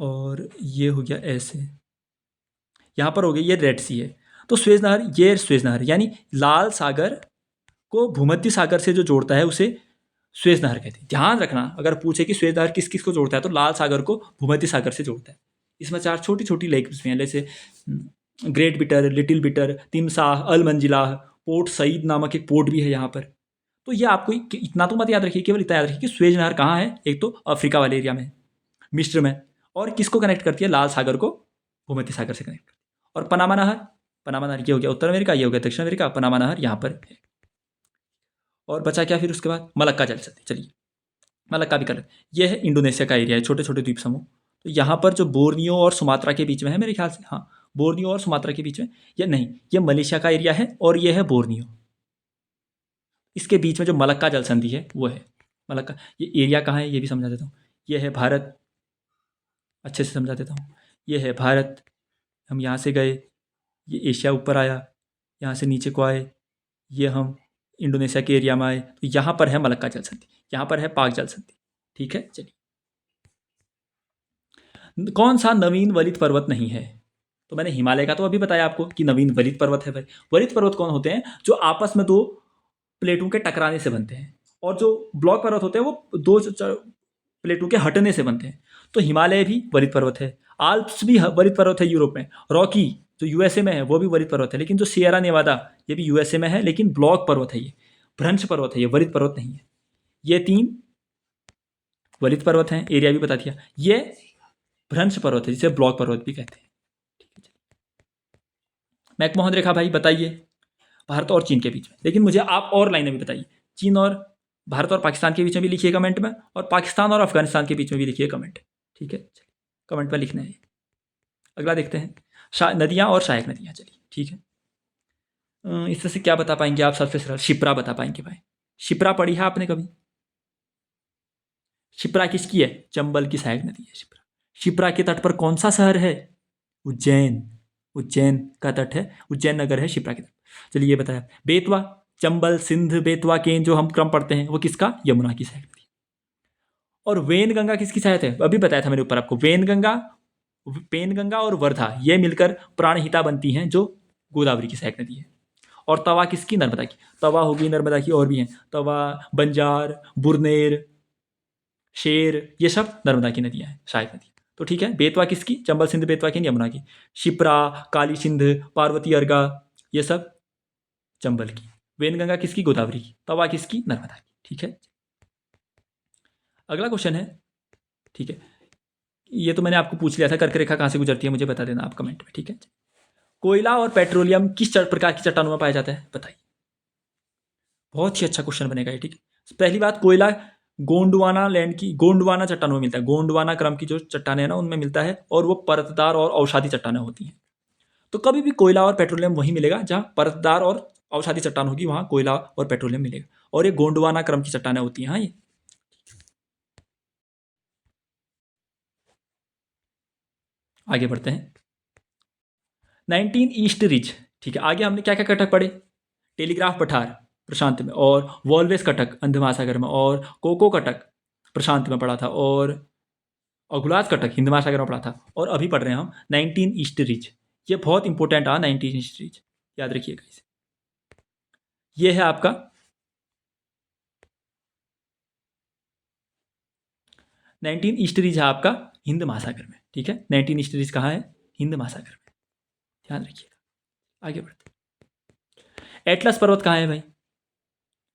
और ये हो गया ऐसे, यहाँ पर हो गया ये रेड सी है। तो सुएज नहर, ये सुएज नहर यानी लाल सागर को भूमध्य सागर से जो जोड़ता है उसे सुएज नहर कहते हैं। ध्यान रखना, अगर पूछे कि सुएज नहर किस किस को जोड़ता है, तो लाल सागर को भूमध्य सागर से जोड़ता है। इसमें 4 छोटी छोटी लेक्स भी हैं, जैसे ग्रेट बिटर, लिटिल बिटर, तिमसाह, अल मंजिलाह, पोर्ट सईद नामक एक पोर्ट भी है यहाँ पर। तो ये आपको इतना तो मत याद रखिए, केवल इतना याद रखिए कि सुएज नहर कहाँ है। एक तो अफ्रीका वाले एरिया में, मिस्र में, और किसको कनेक्ट करती है? लाल सागर को भूमध्य सागर से कनेक्ट करती है। और पनामा नहर, पनामा नहर ये हो गया उत्तर अमेरिका, ये हो गया दक्षिण अमेरिका, पनामा नहर यहाँ पर है। और बचा क्या फिर उसके बाद? मलक्का जल सत्ती। चलिए मलक्का भी कर लेते हैं। ये है इंडोनेशिया का एरिया है, छोटे छोटे द्वीप समूह। तो यहाँ पर जो बोर्नियो और सुमात्रा के बीच में है, मेरे ख्याल से, हाँ, बोर्नियो और सुमात्रा के बीच में, या नहीं, ये मलेशिया का एरिया है, और ये है बोर्नियो। इसके बीच में जो मलक्का जल संधि है वो है मलक्का। ये एरिया कहाँ है ये भी समझा देता हूँ। ये है भारत, अच्छे से समझा देता हूँ। ये है भारत, हम यहाँ से गए, ये एशिया ऊपर आया, यहाँ से नीचे को आए, ये हम इंडोनेशिया के एरिया में आए। तो यहाँ पर है मलक्का जल संधि, यहाँ पर है पाक जल संधि। ठीक है, चलिए। कौन सा नवीन वलित पर्वत नहीं है? तो मैंने हिमालय का तो अभी बताया आपको कि नवीन वलित पर्वत है भाई। वलित पर्वत कौन होते हैं? जो आपस में दो प्लेटों के टकराने से बनते हैं, और जो ब्लॉक पर्वत होते हैं वो दो प्लेटों के हटने से बनते हैं। तो हिमालय भी वलित पर्वत है, आल्प्स भी वलित पर्वत है यूरोप में, रॉकी जो यूएसए में है वो भी वलित पर्वत है, लेकिन जो सियरा नेवादा ये भी यूएसए में है, लेकिन ब्लॉक पर्वत है, ये भ्रंश पर्वत है, ये वलित पर्वत नहीं है। ये 3 वलित पर्वत हैं, एरिया भी बता दिया। ये भ्रंश पर्वत है, जिसे ब्लॉक पर्वत भी कहते हैं। मैकमोहन रेखा भाई बताइए, भारत और चीन के बीच में, लेकिन मुझे आप और लाइनें भी बताइए। चीन और भारत और पाकिस्तान के बीच में भी लिखिए कमेंट में, और पाकिस्तान और अफगानिस्तान के बीच में भी लिखिए कमेंट। ठीक है, कमेंट में लिखना है। अगला देखते हैं, नदियाँ और सहायक नदियाँ। चलिए ठीक है, इसमें से क्या बता पाएंगे आप? सबसे सरल शिप्रा बता पाएंगे भाई। शिप्रा पढ़ी है आपने कभी? शिप्रा किसकी है? चंबल की सहायक नदी है शिप्रा। शिप्रा के तट पर कौन सा शहर है? उज्जैन। उज्जैन का तट है, उज्जैन नगर है शिप्रा के तट। चलिए ये बताया। बेतवा, चंबल, सिंध, बेतवा, केन जो हम क्रम पढ़ते हैं वो किसका? यमुना की सहायक नदी। और वेन गंगा किसकी सहायक है? अभी बताया था मैंने ऊपर आपको। वेन गंगा, पेन गंगा और वर्धा ये मिलकर प्राणहिता बनती हैं, जो गोदावरी की सहायक नदी है। और तवा किसकी? नर्मदा की। तवा होगी नर्मदा की, और भी हैं, तवा, बंजार, बुरनेर, शेर, ये सब नर्मदा की नदियाँ हैं, सहायक नदी। तो ठीक है, बेतवा किसकी? चंबल, सिंध, बेतवा की, यमुना की। शिप्रा, काली सिंध, पार्वती, अर्गा, ये सब चंबल की। वेनगंगा किसकी? गोदावरी की। तवा किसकी? नर्मदा की। ठीक है, अगला क्वेश्चन है। ठीक है, ये तो मैंने आपको पूछ लिया था, कर्क रेखा कहाँ से गुजरती है, मुझे बता देना आप कमेंट में। ठीक है, कोयला और पेट्रोलियम किस प्रकार की चट्टानों में पाया जाता है, बताइए। बहुत ही अच्छा क्वेश्चन बनेगा ये। ठीक है, पहली बात, कोयला गोंडवाना लैंड की, गोंडवाना चट्टानों में मिलता है। गोंडवाना क्रम की जो चट्टानें हैं ना, उनमें मिलता है, और वो परतदार और औषधि चट्टानें होती हैं। तो कभी भी कोयला और पेट्रोलियम वहीं मिलेगा जहाँ परतदार और औषधि चट्टान होगी, वहाँ कोयला और पेट्रोलियम मिलेगा। और ये गोंडवाना क्रम की चट्टानें होती हैं। हाँ, ये आगे बढ़ते हैं। 19 ईस्ट रिज, ठीक है। आगे हमने क्या क्या कटक पढ़े? टेलीग्राफ पठार प्रशांत में, और वॉल्वेस कटक अंध महासागर में, और कोको कटक प्रशांत में पढ़ा था, और अगुलात कटक हिंद महासागर में पढ़ा था। और अभी पढ़ रहे हैं हम 19 ईस्ट रिज। ये बहुत इंपॉर्टेंट 19 ईस्ट रिज, याद रखिएगा इसे। ये है आपका 19 ईस्ट रिज है आपका हिंद महासागर में, ठीक है। 19 ईस्ट रिज कहाँ है? हिंद महासागर में, ध्यान रखिएगा। आगे बढ़ते हैं। एटलस पर्वत कहाँ है भाई?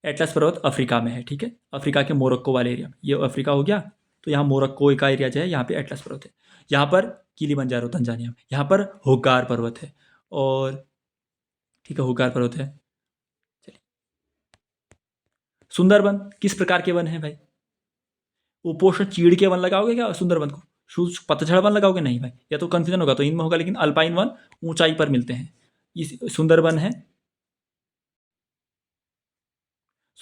एटलस पर्वत अफ्रीका में है, ठीक है। अफ्रीका के मोरक्को वाले एरिया में। ये अफ्रीका हो गया, तो यहाँ मोरक्को का एरिया जो है, यहाँ पे एटलस पर्वत है। यहाँ पर किलिमंजारो तंजानिया में, यहाँ पर होकार पर्वत है, और ठीक है, होकार पर्वत है। चलिए, सुंदरबन किस प्रकार के वन है भाई? उपोष्ण चीड़ के वन लगाओगे क्या सुंदरबन को? पतझड़ वन लगाओगे? नहीं भाई, या तो कंफ्यूजन होगा तो इनमें होगा, लेकिन अल्पाइन वन ऊंचाई पर मिलते हैं। इस सुंदरबन है,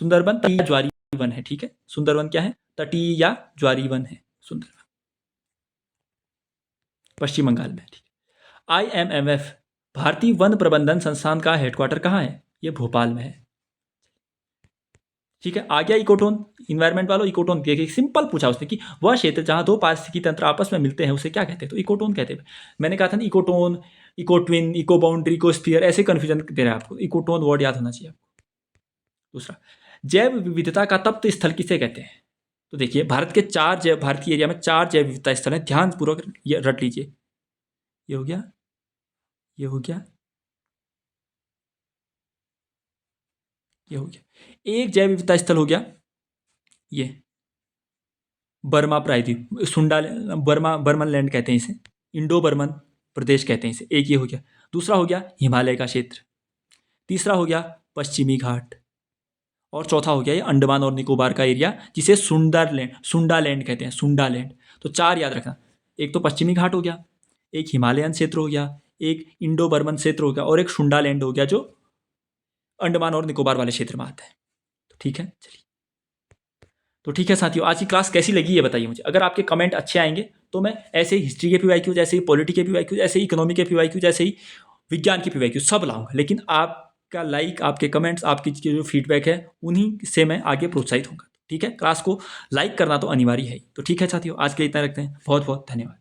सुंदरबन तटीय ज्वारी वन है, ठीक है। सुंदरबन क्या है? तटीय या ज्वारी वन है सुंदरबन, पश्चिम बंगाल में, ठीक है। IMMF भारतीय वन प्रबंधन संस्थान का हेडक्वार्टर कहाँ है? ये भोपाल में है, ठीक है। आ गया इकोटोन, इन्वायरमेंट वालों। इकोटोन देखिए, सिंपल पूछा उसने कि वह क्षेत्र जहाँ दो पारिस्थितिकी तंत्र आपस में मिलते हैं उसे क्या कहते हैं? तो इकोटोन कहते हैं। मैंने कहा था ना, इकोटोन, इकोट्विन, इको बाउंड्री, इकोस्फीयर, ऐसे कन्फ्यूजन दे रहा है आपको। इकोटोन वर्ड याद होना चाहिए आपको। दूसरा, जैव विविधता का तप्त स्थल किसे कहते हैं? तो देखिए, भारतीय एरिया में 4 जैव विविधता स्थल हैं, ध्यानपूर्वक ये रट लीजिए। ये हो गया, ये हो गया, ये हो गया। एक जैव विविधता स्थल हो गया ये बर्मा प्रायद्वीप, बर्मन लैंड कहते हैं इसे, इंडो बर्मन प्रदेश कहते हैं इसे। एक ये हो गया। दूसरा हो गया हिमालय का क्षेत्र। तीसरा हो गया पश्चिमी घाट। और चौथा हो गया ये अंडमान और निकोबार का एरिया, जिसे सुंडा लैंड कहते हैं, सुंडा लैंड। तो 4 याद रखना। एक तो पश्चिमी घाट हो गया, एक हिमालयन क्षेत्र हो गया, एक इंडो बर्मन क्षेत्र हो गया, और एक सुंडा लैंड हो गया, जो अंडमान और निकोबार वाले क्षेत्र में आता है। तो ठीक है, चलिए। तो ठीक है साथियों, आज की क्लास कैसी लगी ये बताइए मुझे। अगर आपके कमेंट अच्छे आएंगे तो मैं ऐसे ही हिस्ट्री के PYQ, जैसे ही पॉलिटी के PYQ, ऐसे ही इकोनॉमी के PYQ, जैसे ही विज्ञान के PYQ सब लाऊंगा। लेकिन आपका लाइक, आपके कमेंट्स, आपकी जो फीडबैक है, उन्हीं से मैं आगे प्रोत्साहित होऊंगा। ठीक है, क्लास को लाइक करना तो अनिवार्य है ही। तो ठीक है साथियों, आज के लिए इतना रखते हैं। बहुत बहुत धन्यवाद।